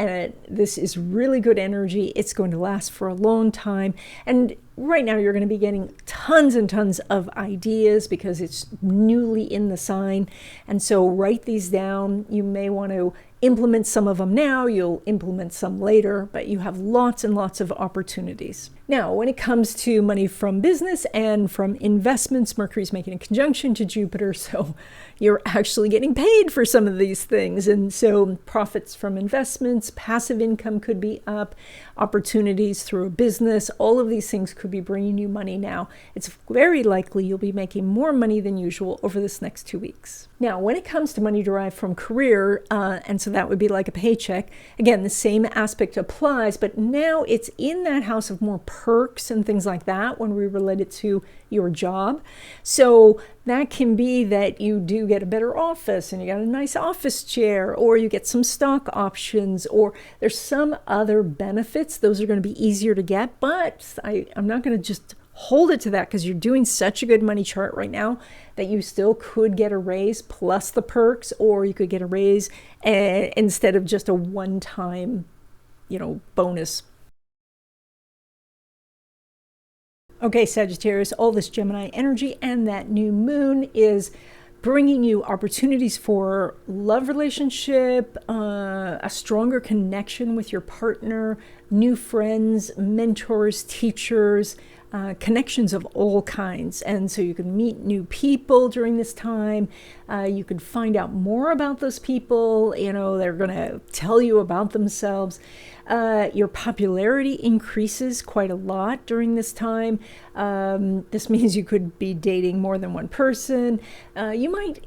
this is really good energy. It's going to last for a long time. And right now you're going to be getting tons and tons of ideas because it's newly in the sign. And so write these down. You may want to implement some of them now. You'll implement some later, but you have lots and lots of opportunities. Now, when it comes to money from business and from investments, Mercury's making a conjunction to Jupiter, so you're actually getting paid for some of these things. And so profits from investments, passive income could be up, opportunities through a business, all of these things could be bringing you money now. It's very likely you'll be making more money than usual over this next 2 weeks. Now, when it comes to money derived from career, and so that would be like a paycheck, again, the same aspect applies, but now it's in that house of more perks and things like that when we relate it to your job. So that can be that you do get a better office and you got a nice office chair, or you get some stock options, or there's some other benefits. Those are going to be easier to get, but I'm not going to just hold it to that because you're doing such a good money chart right now that you still could get a raise plus the perks, or you could get a raise instead of just a one-time, bonus. Okay, Sagittarius, all this Gemini energy and that new moon is bringing you opportunities for love relationship, a stronger connection with your partner, new friends, mentors, teachers, connections of all kinds. And so you can meet new people during this time. You could find out more about those people. They're going to tell you about themselves. Your popularity increases quite a lot during this time. This means you could be dating more than one person. You might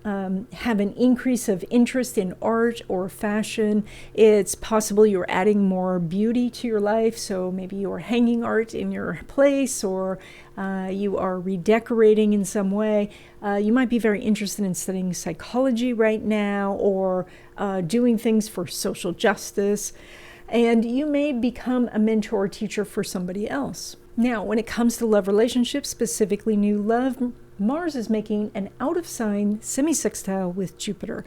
have an increase of interest in art or fashion. It's possible you're adding more beauty to your life. So maybe you're hanging art in your place, or you are redecorating in some way. You might be very interested in studying psychology right now, or doing things for social justice. And you may become a mentor or teacher for somebody else. Now, when it comes to love relationships, specifically new love, Mars is making an out-of-sign semi-sextile with Jupiter.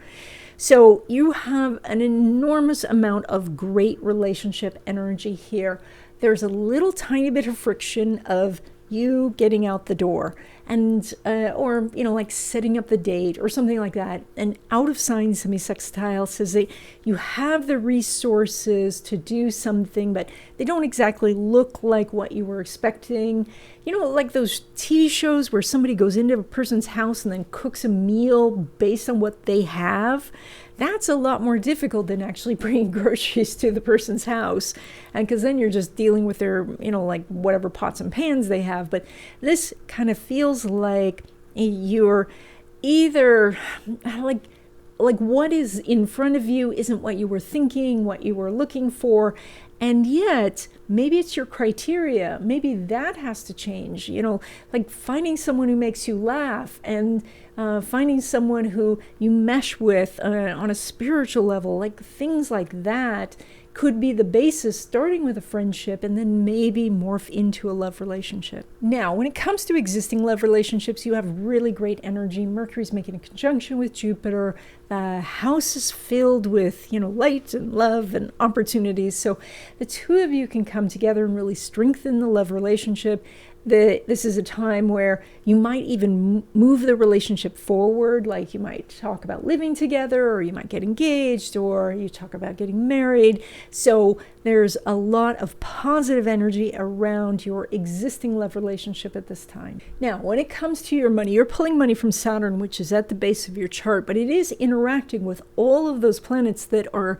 So you have an enormous amount of great relationship energy here. There's a little tiny bit of friction of you getting out the door, and or like setting up the date or something like that. An out of sign semi-sextile says that you have the resources to do something, but they don't exactly look like what you were expecting. Like those TV shows where somebody goes into a person's house and then cooks a meal based on what they have. That's a lot more difficult than actually bringing groceries to the person's house. And because then you're just dealing with their, like whatever pots and pans they have. But this kind of feels like you're either like what is in front of you isn't what you were thinking, what you were looking for. And yet, maybe it's your criteria. Maybe that has to change, like finding someone who makes you laugh, and finding someone who you mesh with on a spiritual level, like things like that could be the basis, starting with a friendship and then maybe morph into a love relationship. Now, when it comes to existing love relationships, you have really great energy. Mercury's making a conjunction with Jupiter. The house is filled with, light and love and opportunities. So the two of you can come together and really strengthen the love relationship. This is a time where you might even move the relationship forward, like you might talk about living together, or you might get engaged, or you talk about getting married. So there's a lot of positive energy around your existing love relationship at this time. Now, when it comes to your money, you're pulling money from Saturn, which is at the base of your chart, but it is interacting with all of those planets that are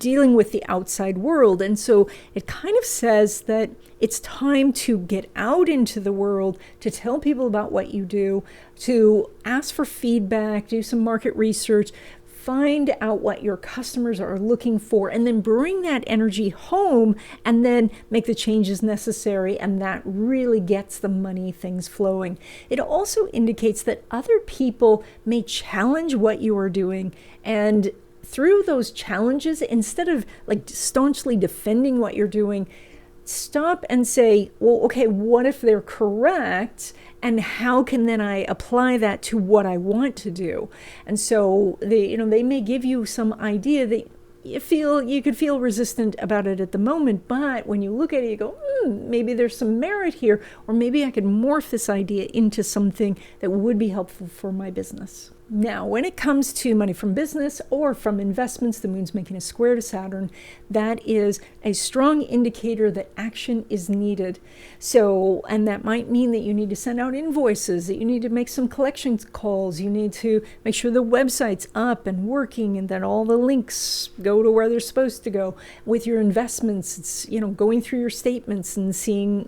dealing with the outside world. And so it kind of says that it's time to get out into the world, to tell people about what you do, to ask for feedback, do some market research, find out what your customers are looking for, and then bring that energy home and then make the changes necessary. And that really gets the money things flowing. It also indicates that other people may challenge what you are doing, and through those challenges, instead of like staunchly defending what you're doing, stop and say, well, okay, what if they're correct? And how can then I apply that to what I want to do? And so they may give you some idea that you could feel resistant about it at the moment, but when you look at it, you go, maybe there's some merit here, or maybe I could morph this idea into something that would be helpful for my business. Now, when it comes to money from business or from investments, the moon's making a square to Saturn. That is a strong indicator that action is needed. So, and that might mean that you need to send out invoices, that you need to make some collections calls, you need to make sure the website's up and working, and that all the links go to where they're supposed to go. With your investments, it's, going through your statements and seeing,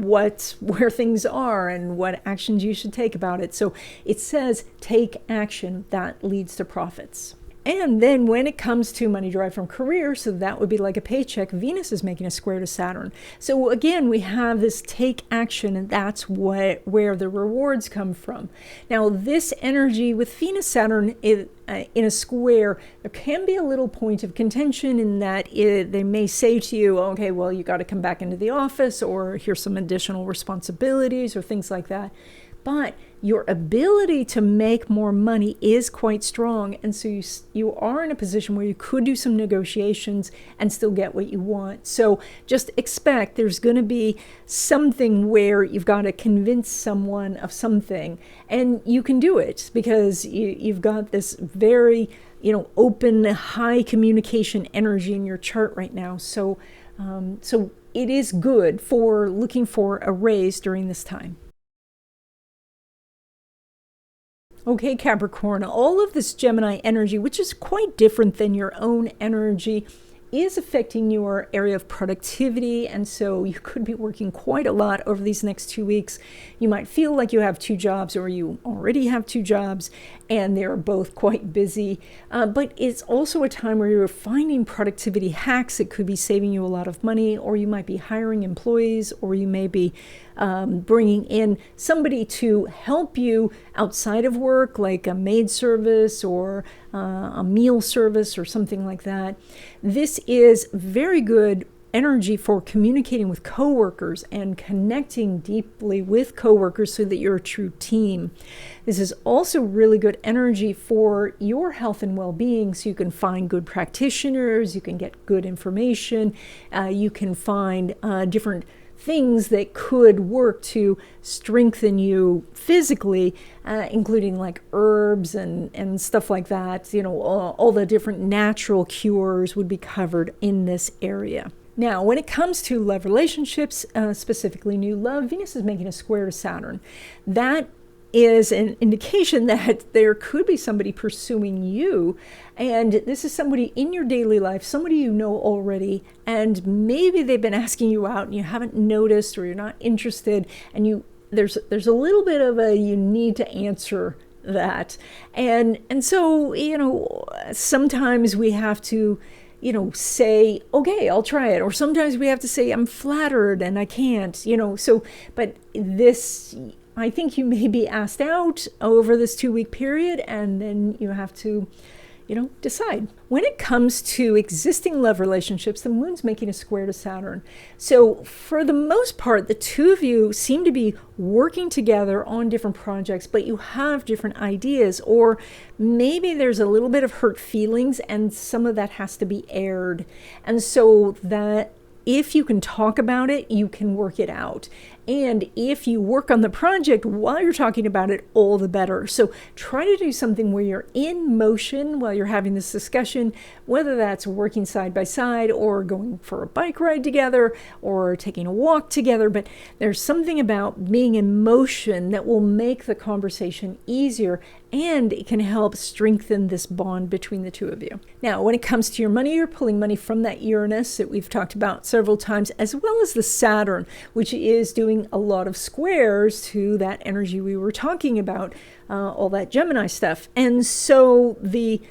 where things are and what actions you should take about it. So it says take action that leads to profits. And then when it comes to money derived from career, so that would be like a paycheck, Venus is making a square to Saturn. So again, we have this take action, and that's where the rewards come from. Now, this energy with Venus Saturn in a square, there can be a little point of contention in that they may say to you, okay, well, you got to come back into the office, or here's some additional responsibilities or things like that. But your ability to make more money is quite strong. And so you are in a position where you could do some negotiations and still get what you want. So just expect there's going to be something where you've got to convince someone of something. And you can do it because you've got this very, open, high communication energy in your chart right now. So it is good for looking for a raise during this time. Okay, Capricorn, all of this Gemini energy, which is quite different than your own energy, is affecting your area of productivity. And so you could be working quite a lot over these next 2 weeks. You might feel like you have 2 jobs, or you already have 2 jobs, and they're both quite busy. But it's also a time where you're finding productivity hacks. It could be saving you a lot of money, or you might be hiring employees, or you may be bringing in somebody to help you outside of work, like a maid service or a meal service or something like that. This is very good energy for communicating with coworkers and connecting deeply with coworkers so that you're a true team. This is also really good energy for your health and well-being, so you can find good practitioners, you can get good information, you can find different things that could work to strengthen you physically, including like herbs and stuff like that. All the different natural cures would be covered in this area. Now, when it comes to love relationships, specifically new love, Venus is making a square to Saturn. That is an indication that there could be somebody pursuing you, and this is somebody in your daily life, somebody you know already, and maybe they've been asking you out and you haven't noticed, or you're not interested, and there's a little bit of you need to answer that, and so sometimes we have to say, okay, I'll try it. Or sometimes we have to say, I'm flattered and I can't, but this, I think you may be asked out over this 2-week period, and then you have to, decide. When it comes to existing love relationships, the moon's making a square to Saturn. So for the most part, the two of you seem to be working together on different projects, but you have different ideas, or maybe there's a little bit of hurt feelings and some of that has to be aired. And so that if you can talk about it, you can work it out. And if you work on the project while you're talking about it, all the better. So try to do something where you're in motion while you're having this discussion, whether that's working side by side or going for a bike ride together or taking a walk together. But there's something about being in motion that will make the conversation easier, and it can help strengthen this bond between the two of you. Now, when it comes to your money, you're pulling money from that Uranus that we've talked about several times, as well as the Saturn, which is doing a lot of squares to that energy we were talking about, all that Gemini stuff. And so the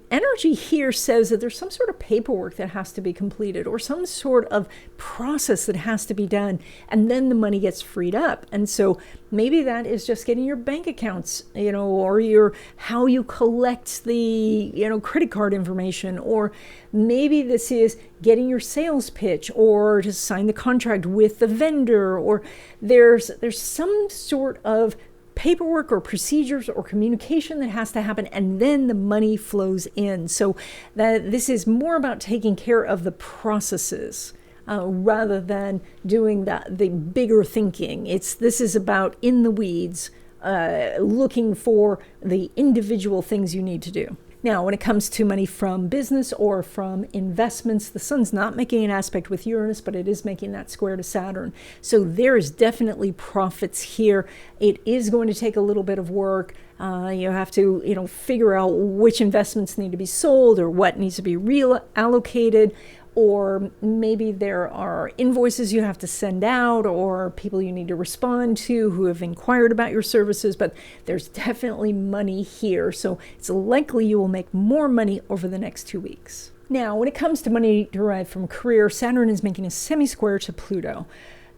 energy here says that there's some sort of paperwork that has to be completed or some sort of process that has to be done, and then the money gets freed up. And so maybe that is just getting your bank accounts, or how you collect the, credit card information, or maybe this is getting your sales pitch or to sign the contract with the vendor, or there's some sort of paperwork or procedures or communication that has to happen, and then the money flows in. So that this is more about taking care of the processes rather than doing the bigger thinking. This is about in the weeds, looking for the individual things you need to do. Now, when it comes to money from business or from investments, the sun's not making an aspect with Uranus, but it is making that square to Saturn. So there is definitely profits here. It is going to take a little bit of work. You have to, figure out which investments need to be sold or what needs to be reallocated. Or maybe there are invoices you have to send out or people you need to respond to who have inquired about your services, but there's definitely money here. So it's likely you will make more money over the next 2 weeks. Now, when it comes to money derived from career, Saturn is making a semi-square to Pluto.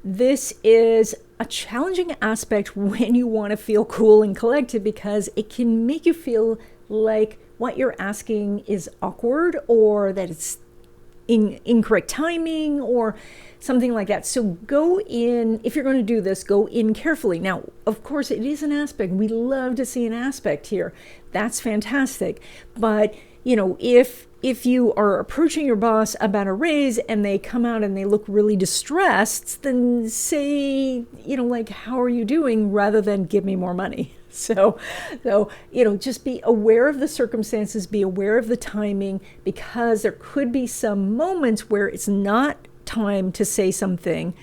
This is a challenging aspect when you want to feel cool and collected, because it can make you feel like what you're asking is awkward or that it's incorrect timing or something like that. So go in, if you're going to do this, go in carefully. Now, of course, it is an aspect. We love to see an aspect here. That's fantastic. But, if you are approaching your boss about a raise and they come out and they look really distressed, then say, how are you doing, rather than give me more money. So, just be aware of the circumstances, be aware of the timing, because there could be some moments where it's not time to say something.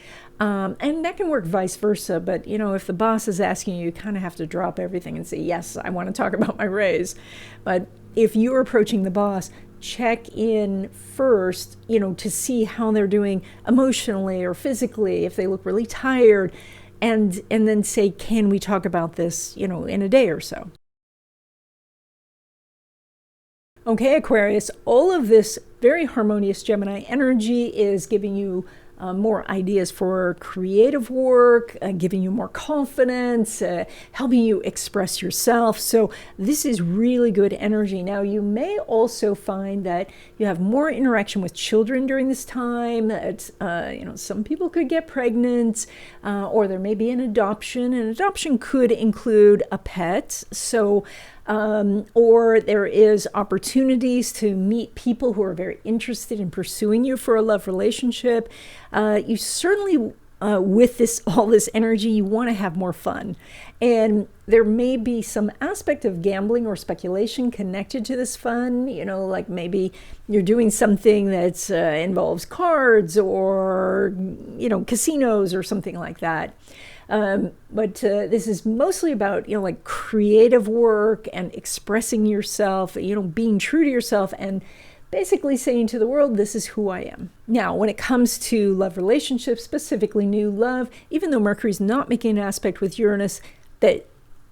And that can work vice versa. But, if the boss is asking you, you kind of have to drop everything and say, yes, I want to talk about my raise. But if you're approaching the boss, check in first, to see how they're doing emotionally or physically, if they look really tired. And then say, can we talk about this, in a day or so? Okay, Aquarius, all of this very harmonious Gemini energy is giving you more ideas for creative work, giving you more confidence, helping you express yourself. So this is really good energy. Now, you may also find that you have more interaction with children during this time. That, some people could get pregnant, or there may be an adoption. An adoption could include a pet. So or there is opportunities to meet people who are very interested in pursuing you for a love relationship. You certainly, with all this energy, you want to have more fun. And there may be some aspect of gambling or speculation connected to this fun, like maybe you're doing something that involves cards or, casinos or something like that. But this is mostly about, like creative work and expressing yourself, being true to yourself and basically saying to the world, this is who I am. Now, when it comes to love relationships, specifically new love, even though Mercury's not making an aspect with Uranus, that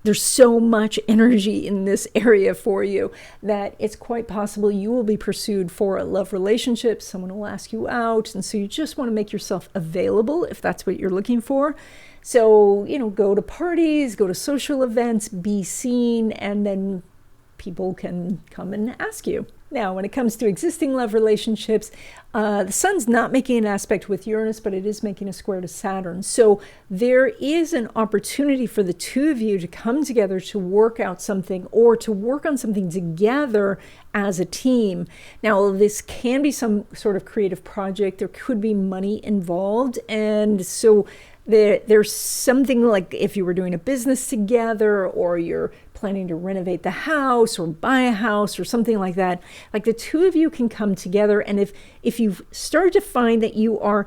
there's so much energy in this area for you that it's quite possible you will be pursued for a love relationship. Someone will ask you out. And so you just want to make yourself available if that's what you're looking for. So, go to parties, go to social events, be seen, and then people can come and ask you. Now, when it comes to existing love relationships, the sun's not making an aspect with Uranus, but it is making a square to Saturn. So there is an opportunity for the two of you to come together to work out something or to work on something together as a team. Now, this can be some sort of creative project. There could be money involved. And so there's something like if you were doing a business together, or you're planning to renovate the house or buy a house or something like that, like the two of you can come together. And if you've started to find that you are,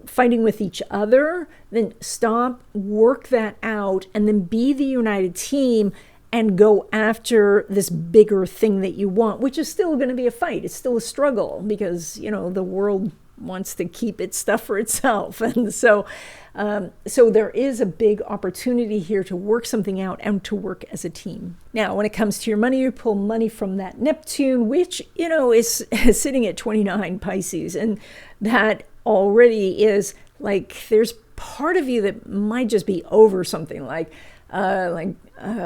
fighting with each other, then stop, work that out, and then be the united team and go after this bigger thing that you want, which is still going to be a fight. It's still a struggle because, the world wants to keep its stuff for itself. And so there is a big opportunity here to work something out and to work as a team. Now, when it comes to your money, you pull money from that Neptune, which, is sitting at 29 Pisces. And that already is like, there's part of you that might just be over something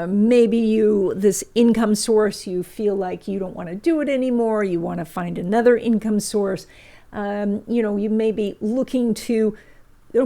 maybe this income source, you feel like you don't want to do it anymore. You want to find another income source. You may be looking to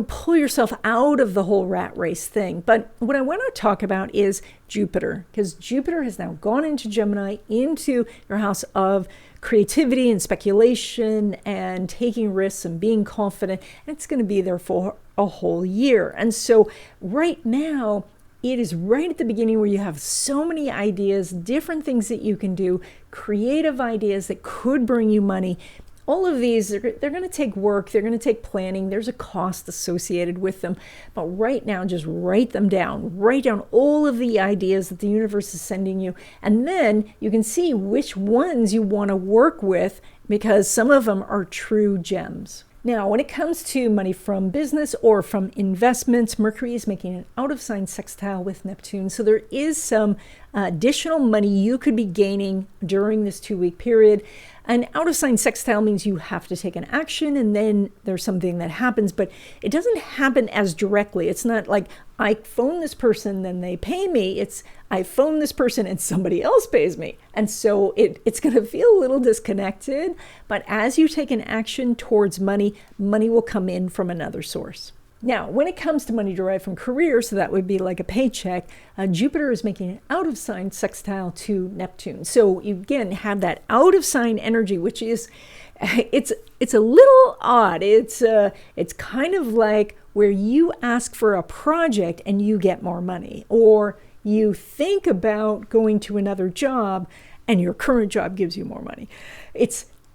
pull yourself out of the whole rat race thing. But what I want to talk about is Jupiter, because Jupiter has now gone into Gemini, into your house of creativity and speculation and taking risks and being confident. And it's going to be there for a whole year. And so right now, it is right at the beginning where you have so many ideas, different things that you can do, creative ideas that could bring you money. All of these, they're going to take work, they're going to take planning, there's a cost associated with them. But right now, just write them down. Write down all of the ideas that the universe is sending you. And then you can see which ones you want to work with, because some of them are true gems. Now, when it comes to money from business or from investments, Mercury is making an out-of-sign sextile with Neptune. So there is some additional money you could be gaining during this 2-week period. An out-of-sign sextile means you have to take an action and then there's something that happens, but it doesn't happen as directly. It's not like I phone this person, then they pay me. It's I phone this person and somebody else pays me. And so it's going to feel a little disconnected, but as you take an action towards money, money will come in from another source. Now, when it comes to money derived from career, so that would be like a paycheck, Jupiter is making an out-of-sign sextile to Neptune. So you again have that out-of-sign energy, which is, it's a little odd. It's kind of like where you ask for a project and you get more money, or you think about going to another job and your current job gives you more money.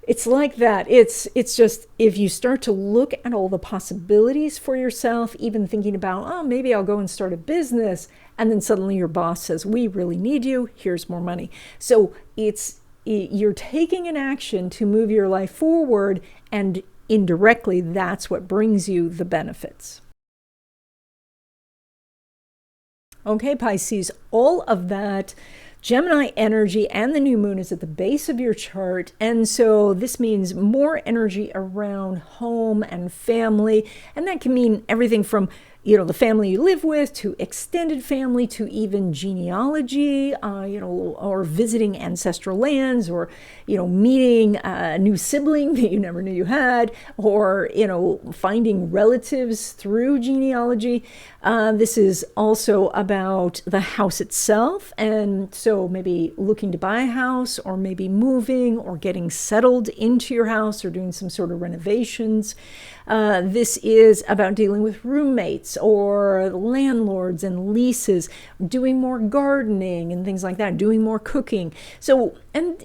It's like that. It's just, if you start to look at all the possibilities for yourself, even thinking about, oh, maybe I'll go and start a business, and then suddenly your boss says, we really need you, here's more money. So you're taking an action to move your life forward, and indirectly, that's what brings you the benefits. Okay, Pisces, all of that Gemini energy and the new moon is at the base of your chart. And so this means more energy around home and family. And that can mean everything from, the family you live with, to extended family, to even genealogy, or visiting ancestral lands, or, meeting a new sibling that you never knew you had, or, finding relatives through genealogy. This is also about the house itself. And so maybe looking to buy a house, or maybe moving or getting settled into your house, or doing some sort of renovations. This is about dealing with roommates or landlords and leases, doing more gardening and things like that, doing more cooking. So, and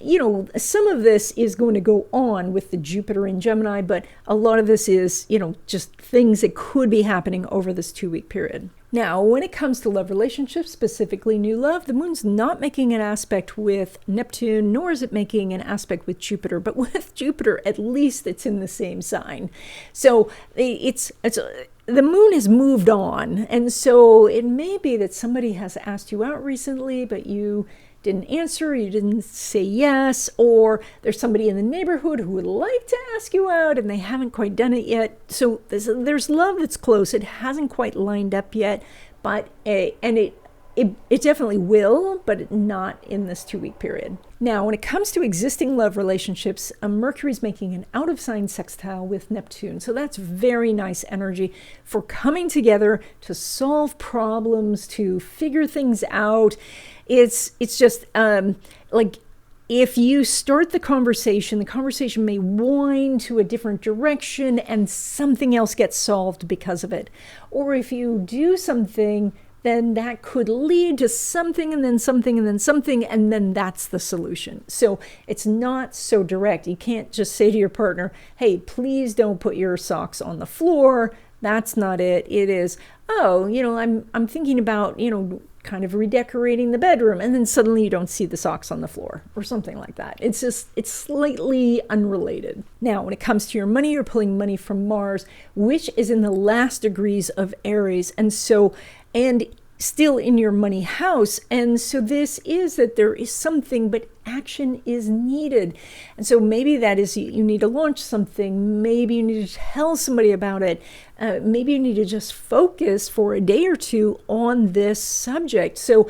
some of this is going to go on with the Jupiter in Gemini, but a lot of this is, just things that could be happening over this 2-week period. Now, when it comes to love relationships, specifically new love, the moon's not making an aspect with Neptune, nor is it making an aspect with Jupiter. But with Jupiter, at least it's in the same sign. So the moon has moved on. And so it may be that somebody has asked you out recently, but you didn't answer, you didn't say yes, or there's somebody in the neighborhood who would like to ask you out and they haven't quite done it yet. So there's love that's close. It hasn't quite lined up yet, but it it definitely will, but not in this 2-week period. Now, when it comes to existing love relationships, Mercury's making an out-of-sign sextile with Neptune. So that's very nice energy for coming together to solve problems, to figure things out. It's just like if you start the conversation may wind to a different direction and something else gets solved because of it. Or if you do something, then that could lead to something and then something and then something, and then that's the solution. So it's not so direct. You can't just say to your partner, hey, please don't put your socks on the floor. That's not it. It is, oh, I'm thinking about, kind of redecorating the bedroom, and then suddenly you don't see the socks on the floor or something like that. It's slightly unrelated. Now, when it comes to your money, you're pulling money from Mars, which is in the last degrees of Aries, and still in your money house. And so this is that there is something, but action is needed. And so maybe that is you need to launch something. Maybe you need to tell somebody about it. Maybe you need to just focus for a day or two on this subject. So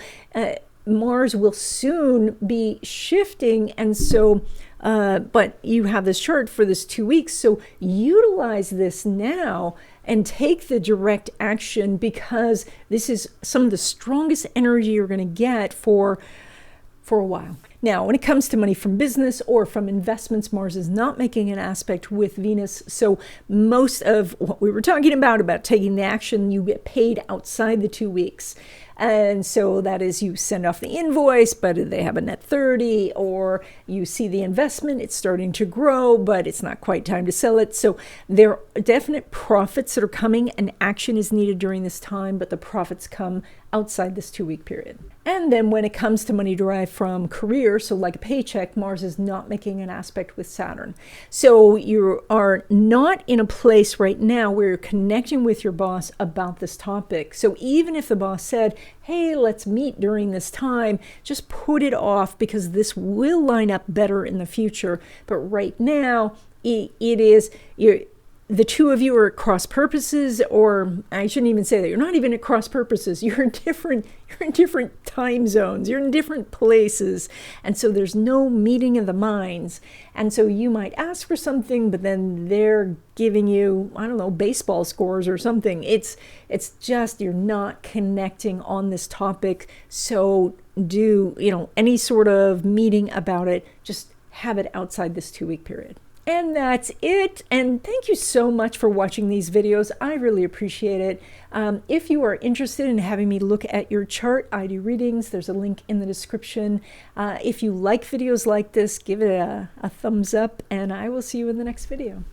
Mars will soon be shifting. And so, but you have this chart for this 2 weeks. So utilize this now and take the direct action, because this is some of the strongest energy you're going to get for a while. Now, when it comes to money from business or from investments, Mars is not making an aspect with Venus. So most of what we were talking about taking the action, you get paid outside the 2 weeks. And so that is, you send off the invoice, but they have a net 30, or you see the investment, it's starting to grow, but it's not quite time to sell it. So there are definite profits that are coming, and action is needed during this time, but the profits come outside this 2-week period. And then when it comes to money derived from career, so like a paycheck, Mars is not making an aspect with Saturn. So you are not in a place right now where you're connecting with your boss about this topic. So even if the boss said, hey, let's meet during this time, just put it off, because this will line up better in the future. But right now, the two of you are at cross purposes, or I shouldn't even say that. You're not even at cross purposes. You're in different time zones. You're in different places. And so there's no meeting of the minds. And so you might ask for something, but then they're giving you, I don't know, baseball scores or something. It's just, you're not connecting on this topic. So any sort of meeting about it, just have it outside this 2-week period. And that's it. And thank you so much for watching these videos. I really appreciate it. If you are interested in having me look at your chart, I do readings. There's a link in the description. If you like videos like this, give it a thumbs up, and I will see you in the next video.